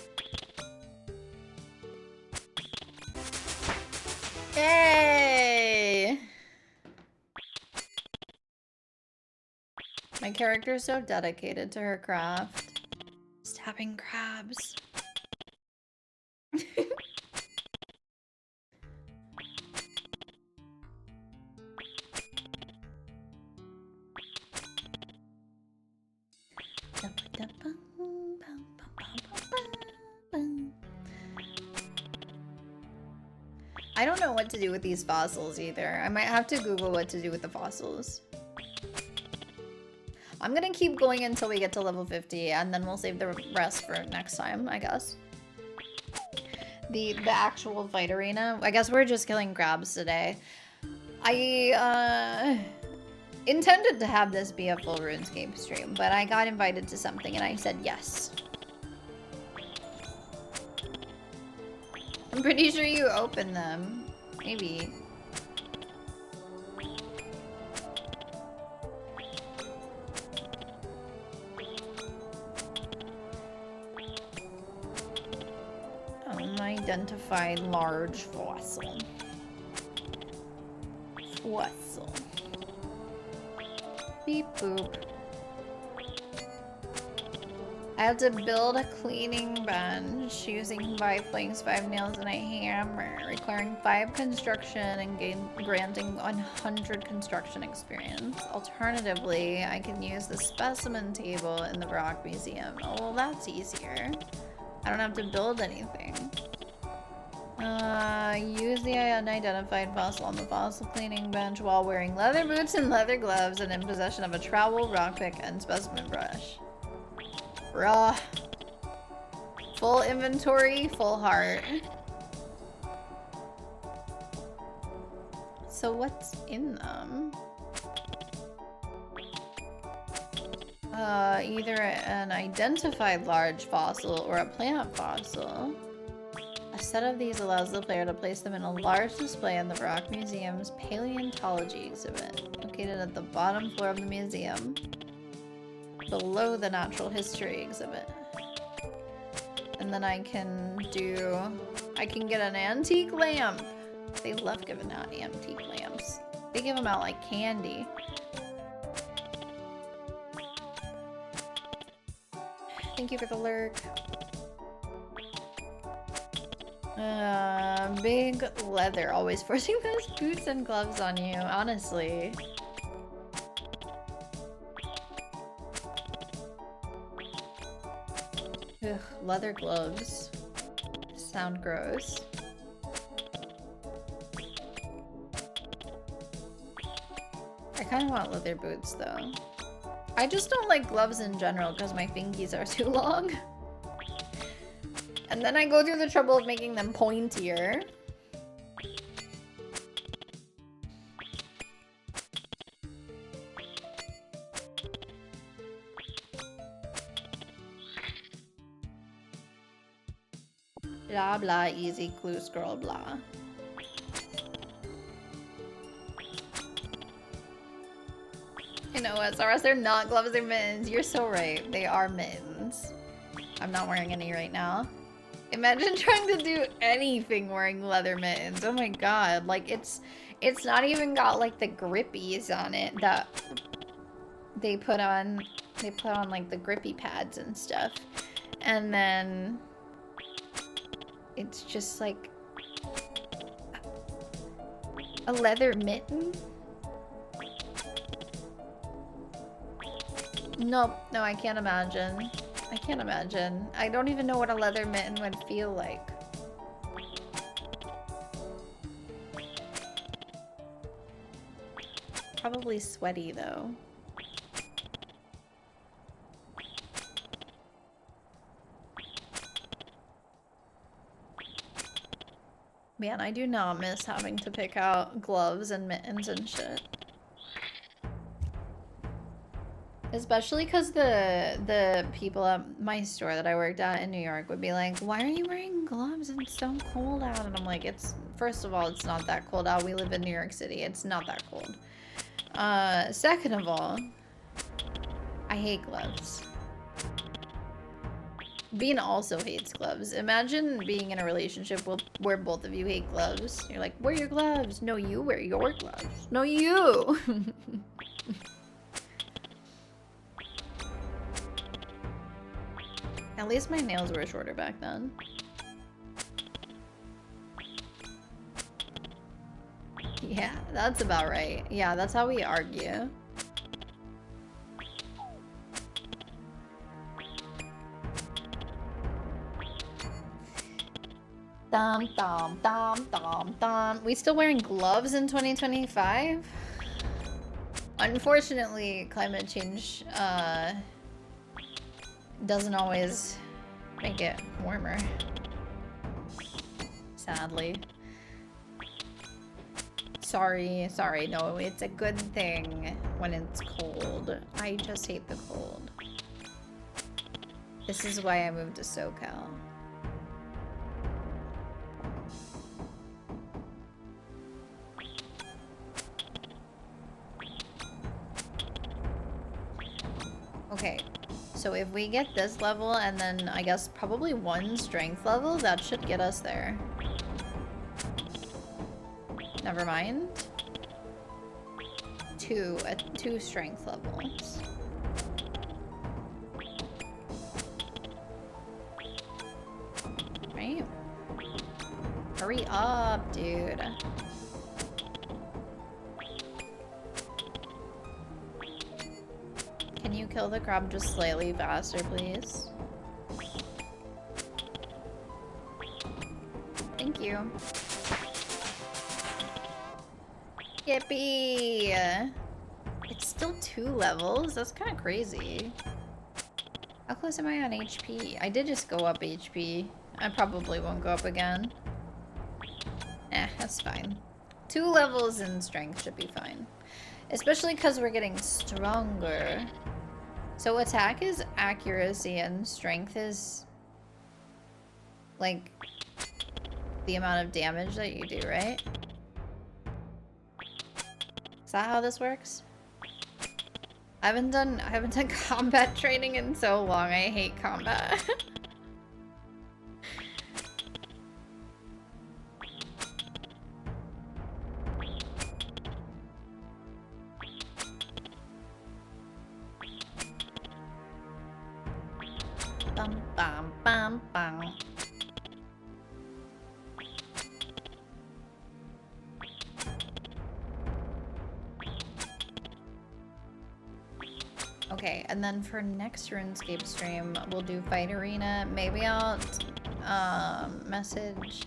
Yay! My character is so dedicated to her craft. Stabbing crabs. I don't know what to do with these fossils either. I might have to Google what to do with the fossils. I'm gonna keep going until we get to level 50 and then we'll save the rest for next time, I guess. The actual fight arena. I guess we're just killing crabs today. I intended to have this be a full RuneScape stream, but I got invited to something and I said yes. I'm pretty sure you opened them. Maybe. Unidentified large fossil. Fossil. Beep boop. I have to build a cleaning bench using 5 planks, 5 nails, and a hammer, requiring 5 construction and granting 100 construction experience. Alternatively, I can use the specimen table in the Rock Museum. Oh, well, that's easier. I don't have to build anything. Use the unidentified fossil on the fossil cleaning bench while wearing leather boots and leather gloves and in possession of a trowel, rock pick, and specimen brush. Bruh. Full inventory, full heart. So what's in them? Either an identified large fossil or a plant fossil. A set of these allows the player to place them in a large display in the Rock Museum's paleontology exhibit, located at the bottom floor of the museum, below the natural history exhibit. And then I can get an antique lamp. They love giving out antique lamps. They give them out like candy. Thank you for the lurk. Big leather, always forcing those boots and gloves on you, honestly. Ugh, leather gloves. Sound gross. I kind of want leather boots though. I just don't like gloves in general because my fingies are too long. And then I go through the trouble of making them pointier. Blah blah, easy clue scroll blah. You know, SRS, they're not gloves, they're mittens. You're so right. They are mittens. I'm not wearing any right now. Imagine trying to do anything wearing leather mittens. Oh my god. Like, it's not even got, like, the grippies on it that they put on, like, the grippy pads and stuff. And then it's just, like, a leather mitten? Nope. No, I can't imagine. I can't imagine. I don't even know what a leather mitten would feel like. Probably sweaty, though. Man, I do not miss having to pick out gloves and mittens and shit. Especially because the people at my store that I worked at in New York would be like, why are you wearing gloves? It's so cold out. And I'm like, first of all, it's not that cold out. We live in New York City. It's not that cold. Second of all, I hate gloves. Bean also hates gloves. Imagine being in a relationship where both of you hate gloves. You're like, wear your gloves. No, you wear your gloves. No, you. At least my nails were shorter back then. Yeah, that's about right. Yeah, that's how we argue. Dum dum dum dum dum. We still wearing gloves in 2025? Unfortunately, climate change doesn't always make it warmer. Sadly. Sorry, no, it's a good thing when it's cold. I just hate the cold. This is why I moved to SoCal. Okay. So if we get this level and then I guess probably 1 strength level, that should get us there. Never mind. two at 2 strength levels. Right? Hurry up, dude. Can you kill the crab just slightly faster, please? Thank you. Yippee! It's still 2 levels? That's kind of crazy. How close am I on HP? I did just go up HP. I probably won't go up again. Eh, that's fine. 2 levels in strength should be fine. Especially because we're getting stronger. So attack is accuracy and strength is like the amount of damage that you do, right? Is that how this works? I haven't done combat training in so long. I hate combat. Bum bum bum bum. Okay, and then for next RuneScape stream, we'll do Fight Arena. Maybe I'll message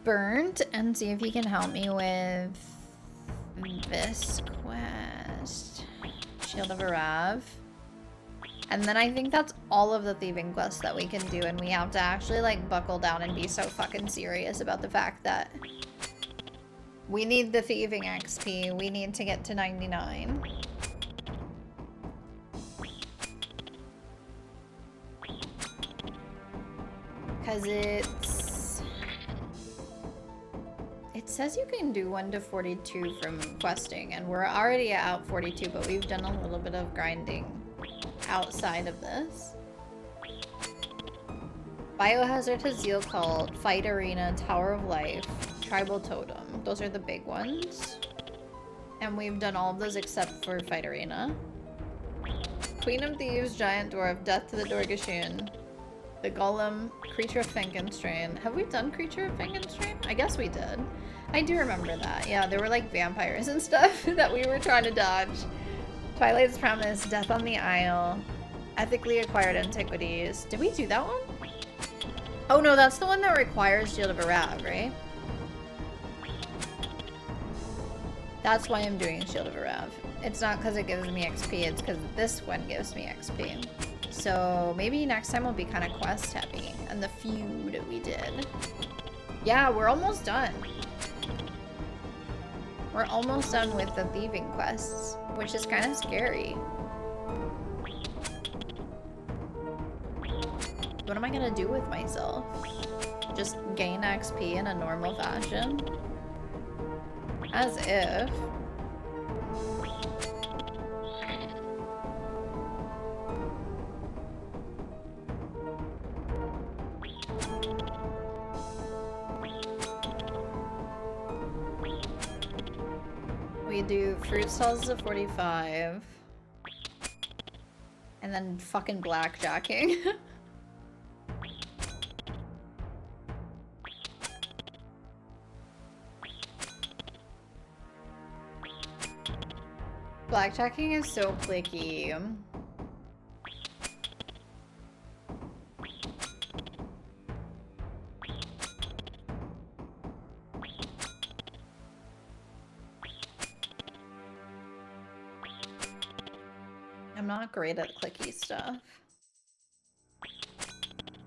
Burnt and see if he can help me with this quest. Shield of Arav. And then I think that's all of the thieving quests that we can do, and we have to actually like buckle down and be so fucking serious about the fact that we need the thieving XP. We need to get to 99. Because it says you can do 1 to 42 from questing, and we're already at 42, but we've done a little bit of grinding outside of this. Biohazard, Hazil Cult, Fight Arena, Tower of Life, Tribal Totem. Those are the big ones. And we've done all of those except for Fight Arena. Queen of Thieves, Giant Dwarf, Death to the Dorgashun, the Golem, Creature of Frankenstein. Have we done Creature of Frankenstein? I guess we did. I do remember that. Yeah, there were like vampires and stuff that we were trying to dodge. Twilight's Promise, Death on the Isle, Ethically Acquired Antiquities. Did we do that one? Oh no, that's the one that requires Shield of Arav, right? That's why I'm doing Shield of Arav. It's not because it gives me XP, it's because this one gives me XP. So maybe next time will be kind of quest heavy. And the feud we did. Yeah, we're almost done. We're almost done with the thieving quests, which is kind of scary. What am I gonna do with myself? Just gain XP in a normal fashion? As if. We do fruit stalls of 45. And then fucking blackjacking. Blackjacking is so clicky. I'm not great at clicky stuff.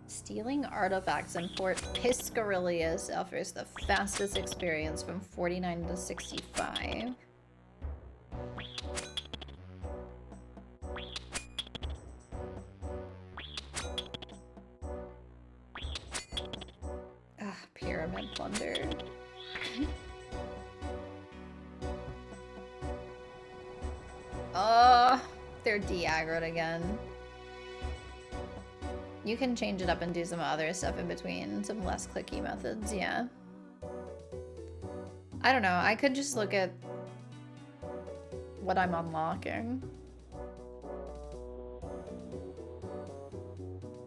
Stealing artifacts in Fort Piscarilius offers the fastest experience from 49 to 65. Ah, pyramid plunder. They're de-aggroed again. You can change it up and do some other stuff in between, some less clicky methods, yeah. I don't know, I could just look at what I'm unlocking.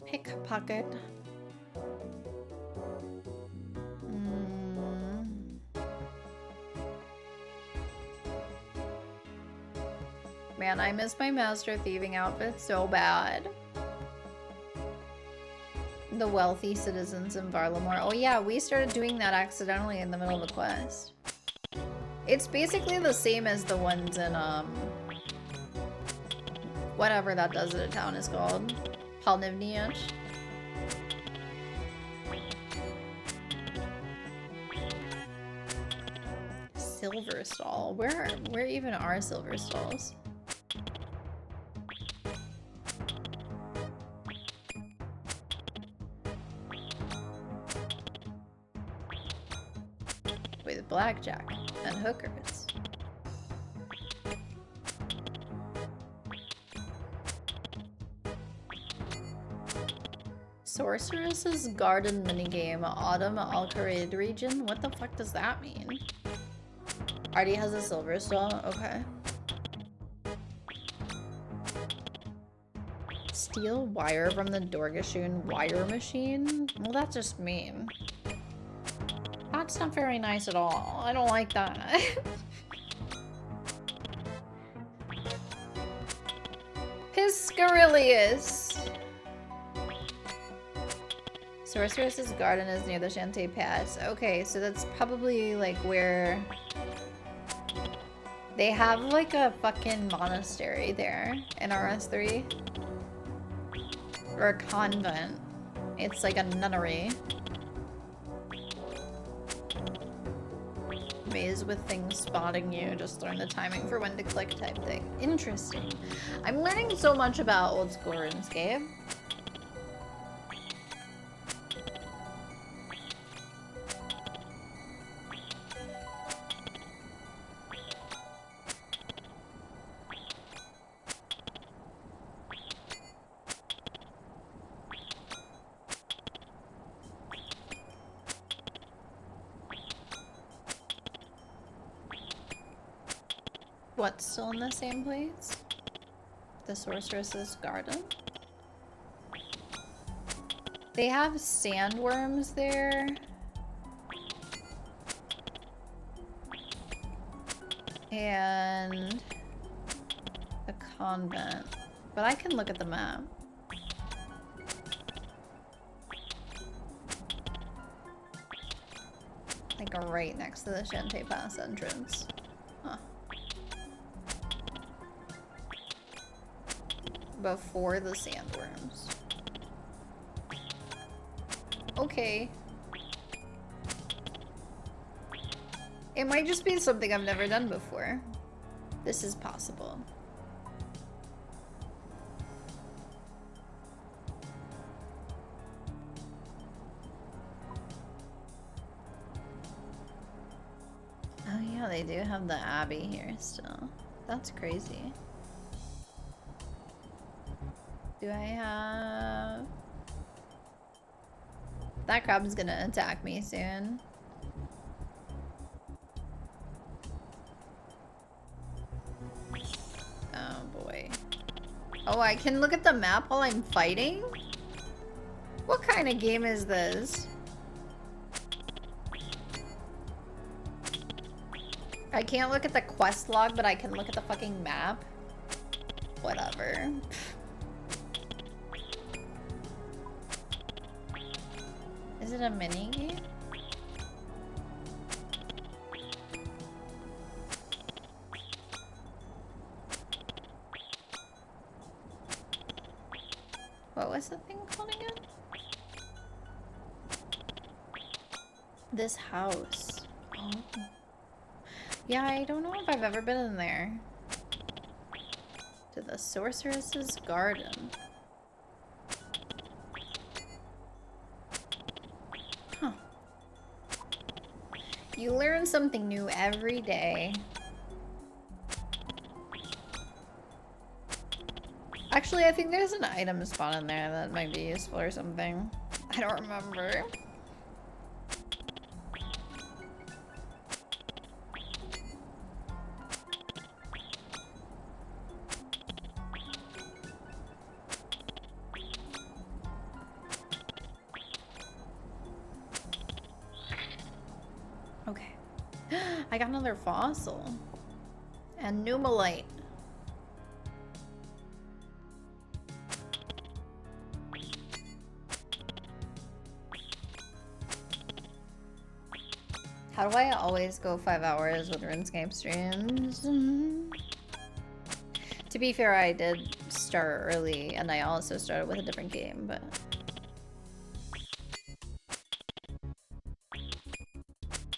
Pickpocket. Man, I miss my master thieving outfit so bad. The wealthy citizens in Varlamore. Oh yeah, we started doing that accidentally in the middle of the quest. It's basically the same as the ones in, whatever that desert town is called. Palnivniach. Silver stall. Where even are silver stalls? With blackjack and hookers. Sorceress's Garden minigame, Autumn Alcarid region? What the fuck does that mean? Already has a silver stall? Okay. Steal wire from the Dorgashoon wire machine? Well, that's just mean. That's not very nice at all. I don't like that. Piscarilius. Sorceress's Garden is near the Shantae Pass. Okay, so that's probably like where they have like a fucking monastery there in RS3. Or a convent. It's like a nunnery. Maze with things spotting you. Just learn the timing for when to click type thing. Interesting. I'm learning so much about old school RuneScape. What's still in the same place? The Sorceress's Garden? They have sandworms there. And a convent. But I can look at the map. Like right next to the Shantae Pass entrance. Huh. Before the sandworms. Okay. It might just be something I've never done before. This is possible. Oh yeah, they do have the Abbey here still. That's crazy. Do I have... That crab's gonna attack me soon. Oh boy. Oh, I can look at the map while I'm fighting? What kind of game is this? I can't look at the quest log, but I can look at the fucking map. Whatever. Is it a mini game? What was the thing called again? This house. Oh. Yeah, I don't know if I've ever been in there. To the Sorceress's Garden. Huh. You learn something new every day. Actually, I think there's an item spawn in there that might be useful or something. I don't remember. I got another fossil. And numalite. How do I always go 5 hours with RuneScape streams? To be fair, I did start early, and I also started with a different game, but...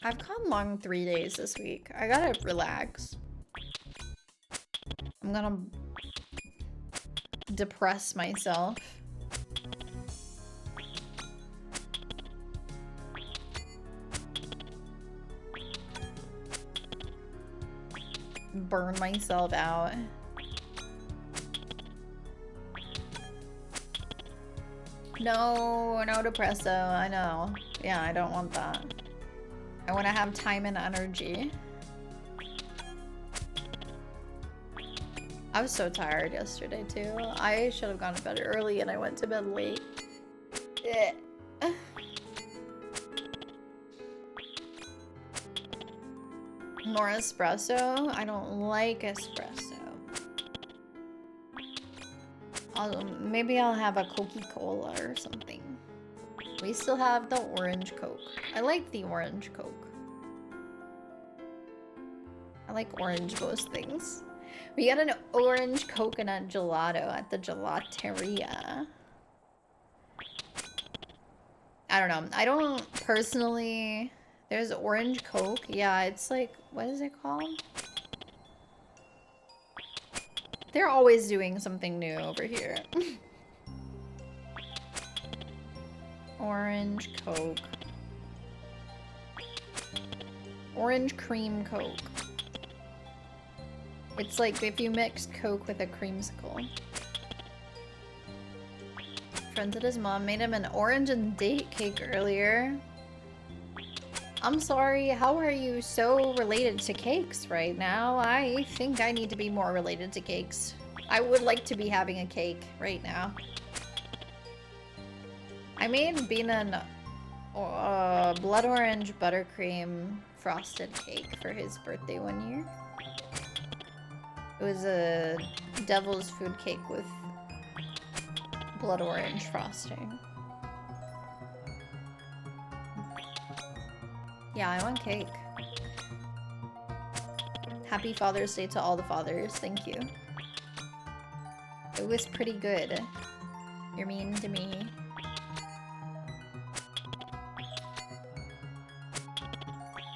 I've gone long 3 days this week. I gotta relax. I'm gonna depress myself. Burn myself out. No, no depresso, I know. Yeah, I don't want that. I want to have time and energy. I was so tired yesterday too. I should have gone to bed early and I went to bed late. More espresso? I don't like espresso. Maybe I'll have a Coca-Cola or something. We still have the orange Coke. I like the orange Coke. I like orange most things. We got an orange coconut gelato at the gelateria. I don't know. I don't personally... There's orange Coke. Yeah, it's like... What is it called? They're always doing something new over here. Orange Coke. Orange cream Coke. It's like if you mix Coke with a creamsicle. Friend said his mom made him an orange and date cake earlier. I'm sorry, how are you so related to cakes right now? I think I need to be more related to cakes. I would like to be having a cake right now. I made Bean an blood orange buttercream frosted cake for his birthday one year. It was a devil's food cake with blood orange frosting. Yeah, I want cake. Happy Father's Day to all the fathers. Thank you. It was pretty good. You're mean to me.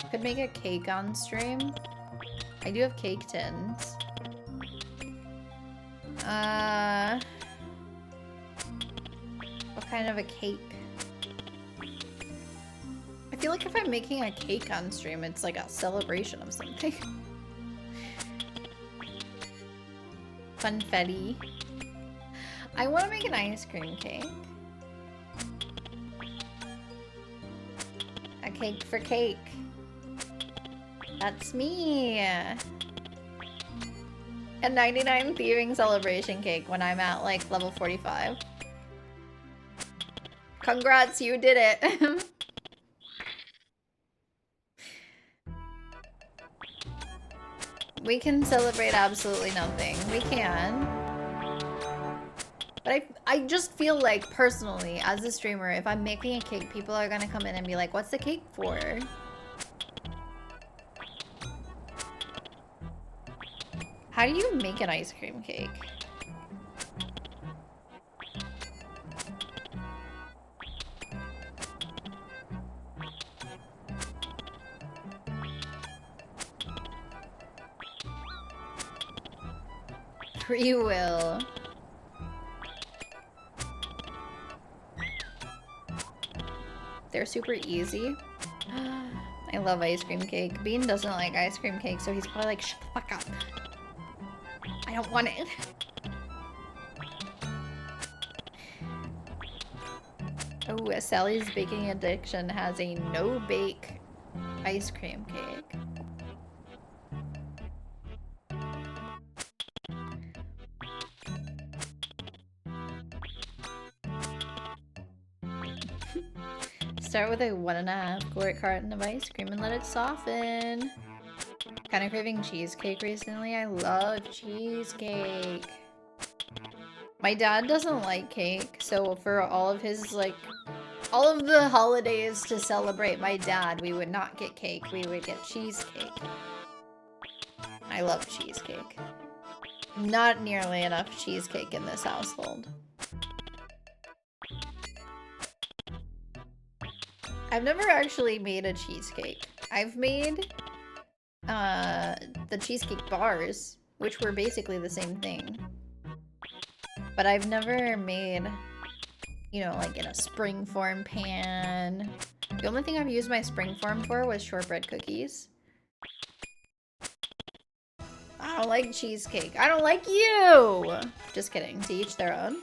Could make a cake on stream. I do have cake tins. What kind of a cake? I feel like if I'm making a cake on stream, it's like a celebration of something. Funfetti. I want to make an ice cream cake. A cake for cake. That's me. A 99 thieving celebration cake when I'm at like level 45. Congrats, you did it. We can celebrate absolutely nothing. We can. But I just feel like, personally, as a streamer, if I'm making a cake, people are gonna come in and be like, what's the cake for? How do you make an ice cream cake? Free will. They're super easy. I love ice cream cake. Bean doesn't like ice cream cake, so he's probably like, shut the fuck up. I don't want it. Oh, Sally's baking addiction has a no-bake ice cream cake. Start with a 1.5 quart carton of ice cream and let it soften. Kind of craving cheesecake recently. I love cheesecake. My dad doesn't like cake, so for all of his, like, all of the holidays to celebrate my dad, we would not get cake. We would get cheesecake. I love cheesecake. Not nearly enough cheesecake in this household. I've never actually made a cheesecake. I've made the cheesecake bars, which were basically the same thing. But I've never made, you know, like in a springform pan. The only thing I've used my springform for was shortbread cookies. I don't like cheesecake. I don't like you! Just kidding. To each their own.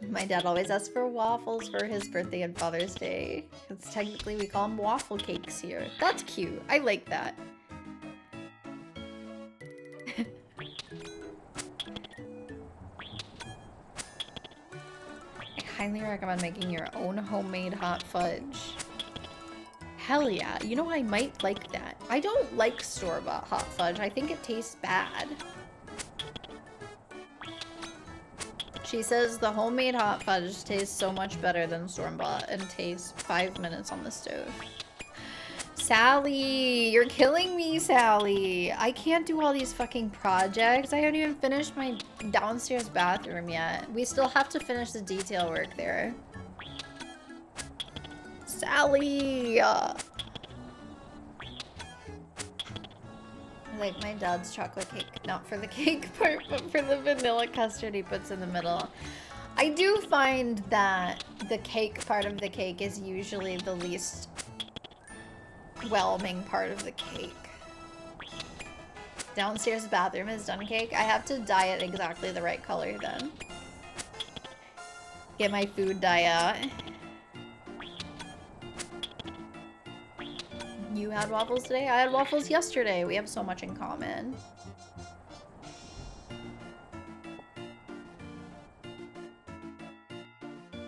My dad always asks for waffles for his birthday and Father's Day. Because technically we call them waffle cakes here. That's cute. I like that. I highly recommend making your own homemade hot fudge. Hell yeah. You know, I might like that. I don't like store-bought hot fudge. I think it tastes bad. She says the homemade hot fudge tastes so much better than store-bought and takes 5 minutes on the stove. Sally! You're killing me, Sally! I can't do all these fucking projects. I haven't even finished my downstairs bathroom yet. We still have to finish the detail work there. Sally! I like my dad's chocolate cake. Not for the cake part, but for the vanilla custard he puts in the middle. I do find that the cake part of the cake is usually the least whelming part of the cake. Downstairs bathroom is done cake. I have to dye it exactly the right color then. Get my food dye out. You had waffles today? I had waffles yesterday. We have so much in common.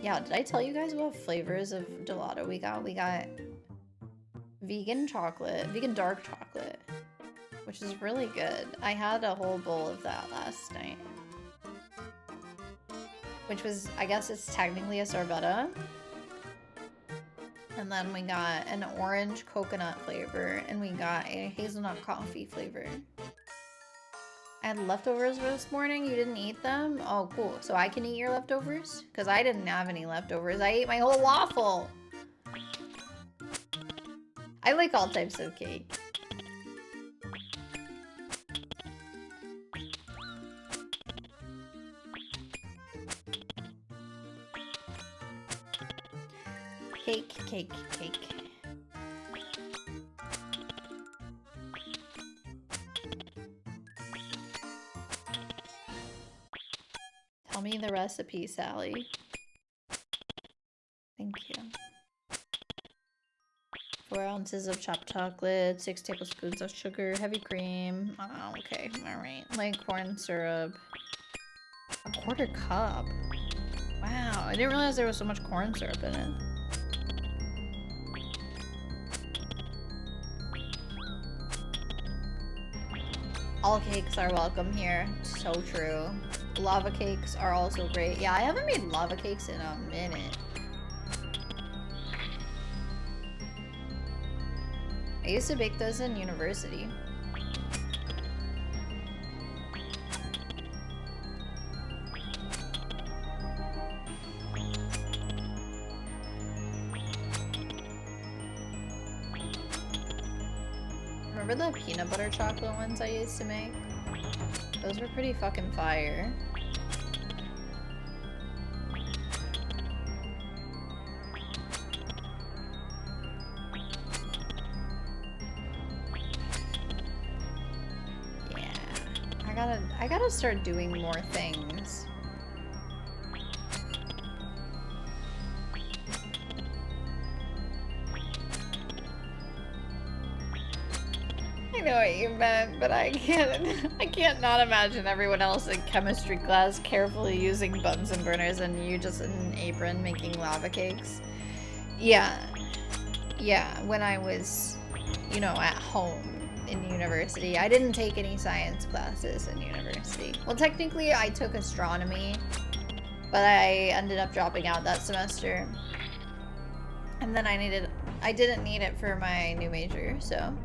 Yeah, did I tell you guys what flavors of gelato we got? We got vegan chocolate, vegan dark chocolate, which is really good. I had a whole bowl of that last night. Which was, I guess it's technically a sorbetta. And then we got an orange coconut flavor, and we got a hazelnut coffee flavor. I had leftovers this morning. You didn't eat them? Oh, cool. So I can eat your leftovers? Because I didn't have any leftovers. I ate my whole waffle. I like all types of cake. Cake, cake, cake. Tell me the recipe, Sally. Thank you. 4 ounces of chopped chocolate, 6 tablespoons of sugar, heavy cream. Oh, okay, alright. Like corn syrup. A 1/4 cup. Wow, I didn't realize there was so much corn syrup in it. All cakes are welcome here. So true. Lava cakes are also great. Yeah, I haven't made lava cakes in a minute. I used to bake those in university. Remember the peanut butter chocolate ones I used to make? Those were pretty fucking fire. Yeah. I gotta start doing more things. I know what you meant, but I can't not imagine everyone else in chemistry class carefully using Bunsen burners and you just in an apron making lava cakes. Yeah. Yeah, when I was, you know, at home in university. I didn't take any science classes in university. Well, technically I took astronomy, but I ended up dropping out that semester. And then I didn't need it for my new major, so.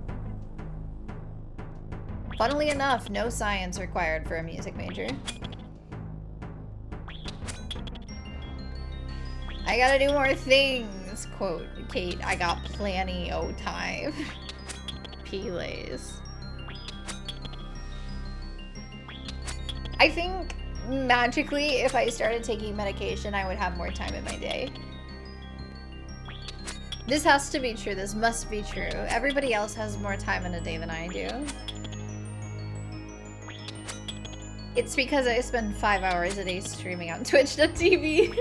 Funnily enough, no science required for a music major. I gotta do more things, quote Kate. I got plenty o' time. Pelays. I think magically, if I started taking medication, I would have more time in my day. This has to be true. This must be true. Everybody else has more time in a day than I do. It's because I spend 5 hours a day streaming on Twitch.tv.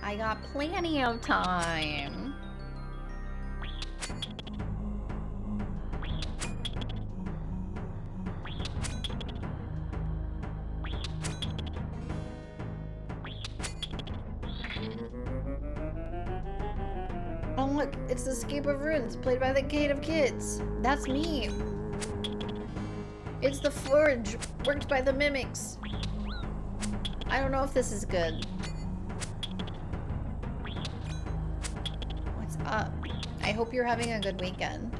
I got plenty of time. Oh look, it's the Escape of Runes, played by the Kate of Kids. That's me. It's the Forge, worked by the Mimics. I don't know if this is good. What's up? I hope you're having a good weekend.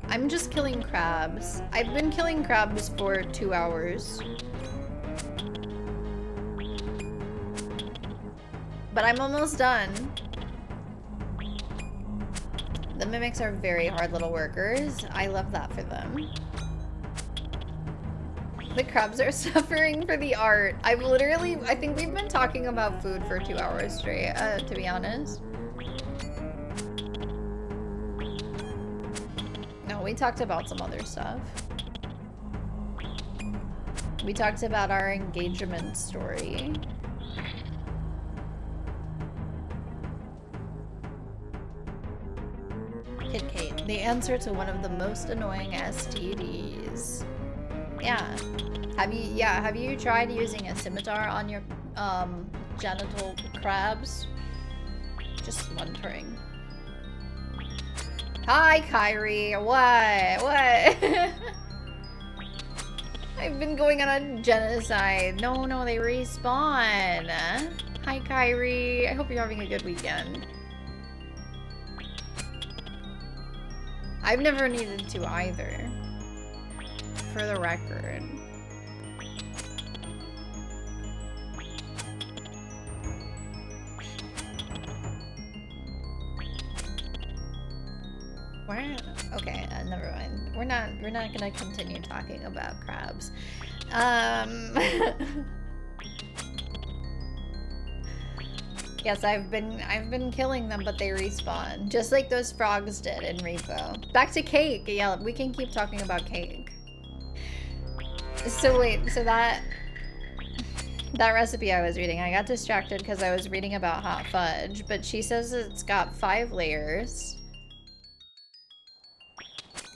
I'm just killing crabs. I've been killing crabs for 2 hours. But I'm almost done. The Mimics are very hard little workers. I love that for them. The crabs are suffering for the art. I think we've been talking about food for 2 hours straight, to be honest. No, we talked about some other stuff. We talked about our engagement story. Kid Kate, the answer to one of the most annoying STDs. Yeah. Have you tried using a scimitar on your genital crabs? Just wondering. Hi, Kyrie. What? I've been going on a genocide. No, they respawn. Hi, Kyrie. I hope you're having a good weekend. I've never needed to either. For the record. Okay, never mind. We're not gonna continue talking about crabs. Yes, I've been killing them, but they respawn. Just like those frogs did in Repo. Back to cake. Yeah, we can keep talking about cake. So wait, so that recipe I was reading, I got distracted because I was reading about hot fudge, but she says it's got 5 layers.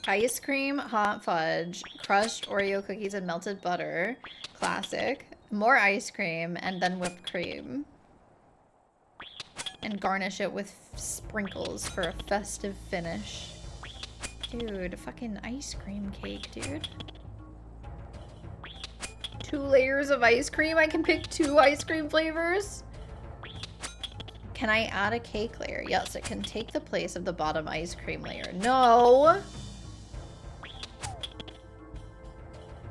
Ice cream, hot fudge, crushed Oreo cookies and melted butter, classic, more ice cream, and then whipped cream. And garnish it with sprinkles for a festive finish. Dude, fucking ice cream cake, dude. 2 layers of ice cream? I can pick 2 ice cream flavors? Can I add a cake layer? Yes, it can take the place of the bottom ice cream layer. No!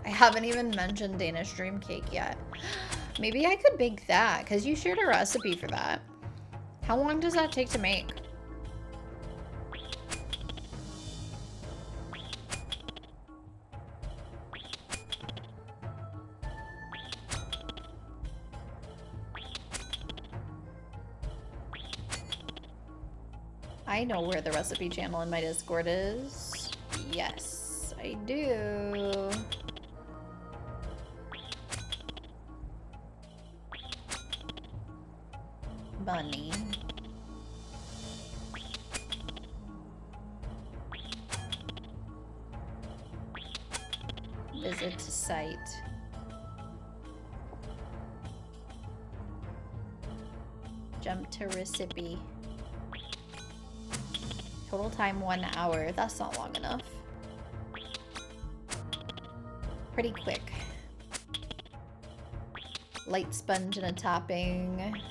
I haven't even mentioned Danish dream cake yet. Maybe I could bake that, because you shared a recipe for that. How long does that take to make? I know where the recipe channel in my Discord is. Yes, I do. Bunny. Visit Exit to site. Jump to recipe. Total time 1 hour. That's not long enough. Pretty quick. Light sponge and a topping.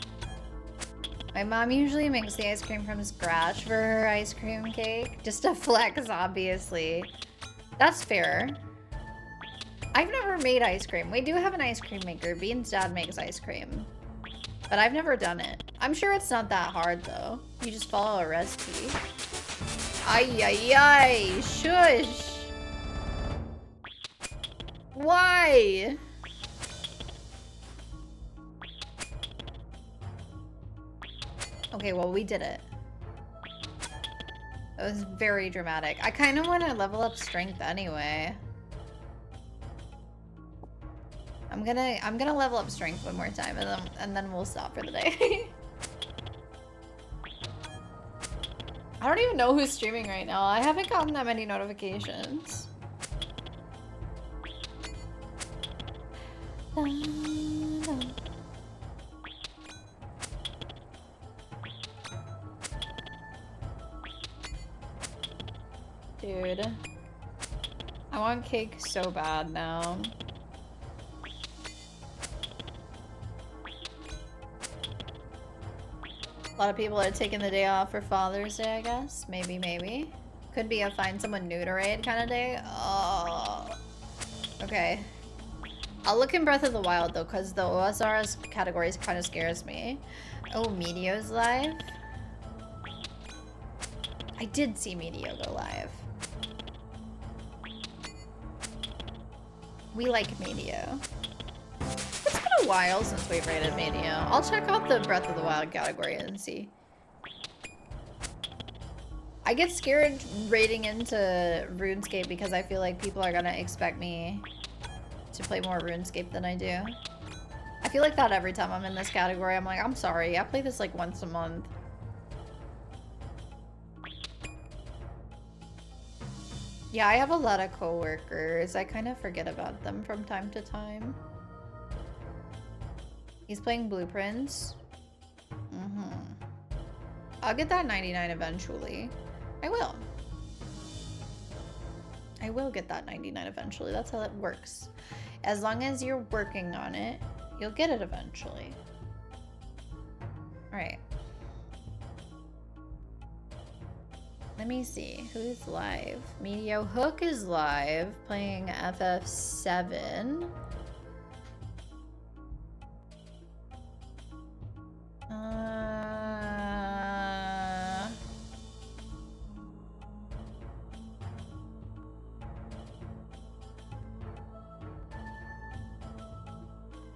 My mom usually makes the ice cream from scratch for her ice cream cake. Just a flex, obviously. That's fair. I've never made ice cream. We do have an ice cream maker. Bean's dad makes ice cream. But I've never done it. I'm sure it's not that hard, though. You just follow a recipe. Ay, ay, ay. Shush. Why? Okay, well, we did it. That was very dramatic. I kind of want to level up strength anyway. I'm gonna level up strength one more time, and then we'll stop for the day. I don't even know who's streaming right now. I haven't gotten that many notifications. Dude. I want cake so bad now. A lot of people are taking the day off for Father's Day, I guess. Maybe, maybe. Could be a find someone new to raid kind of day. Oh. Okay. I'll look in Breath of the Wild, though, because the OSRS categories kind of scares me. Oh, Meteo's live? I did see Meteo go live. We like Meteo. It's been a while since we've raided Meteo. I'll check out the Breath of the Wild category and see. I get scared raiding into RuneScape because I feel like people are gonna expect me to play more RuneScape than I do. I feel like that every time I'm in this category. I'm like, I'm sorry, I play this like once a month. Yeah, I have a lot of coworkers. I kind of forget about them from time to time. He's playing Blueprints. I'll get that 99 eventually. I will. I will get that 99 eventually. That's how it works. As long as you're working on it, you'll get it eventually. Alright. Let me see. Who's live? Meteo Hook is live, playing FF7.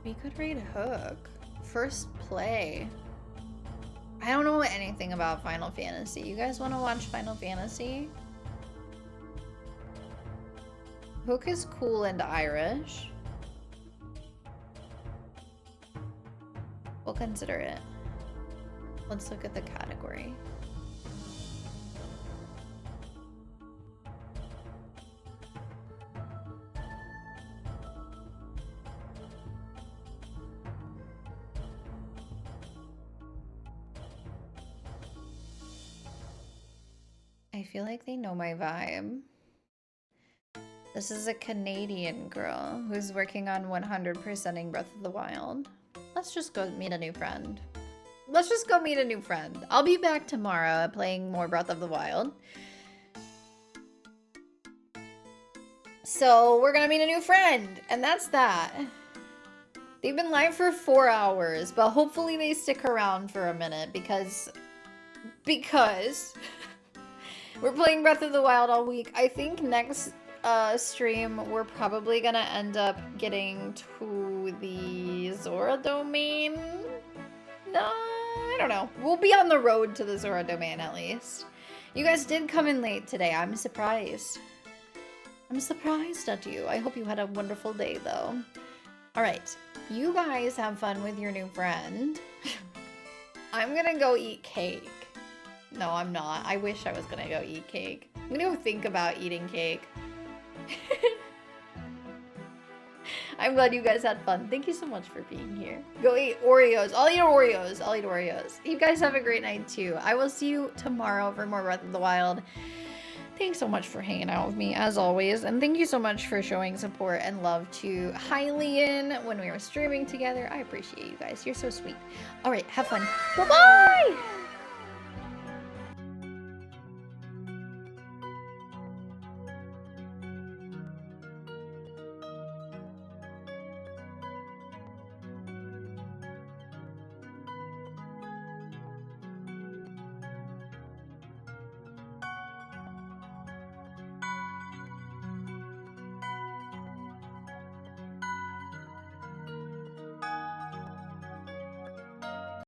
We could raid Hook. First play. I don't know anything about Final Fantasy. You guys want to watch Final Fantasy? Hook is cool and Irish. We'll consider it. Let's look at the category. I feel like they know my vibe. This is a Canadian girl who's working on 100%ing Breath of the Wild. Let's just go meet a new friend. Let's just go meet a new friend. I'll be back tomorrow playing more Breath of the Wild. So we're gonna meet a new friend, and that's that. They've been live for 4 hours, but hopefully they stick around for a minute because we're playing Breath of the Wild all week. I think next stream we're probably gonna end up getting to the Zora domain. No, I don't know. We'll be on the road to the Zora domain at least. You guys did come in late today. I'm surprised. I'm surprised at you. I hope you had a wonderful day though. Alright, you guys have fun with your new friend. I'm gonna go eat cake. No, I'm not. I wish I was gonna go eat cake. I'm gonna go think about eating cake. I'm glad you guys had fun. Thank you so much for being here. Go eat Oreos. I'll eat Oreos. I'll eat Oreos. You guys have a great night too. I will see you tomorrow for more Breath of the Wild. Thanks so much for hanging out with me, as always. And thank you so much for showing support and love to Hylian when we were streaming together. I appreciate you guys. You're so sweet. All right, have fun. Bye-bye!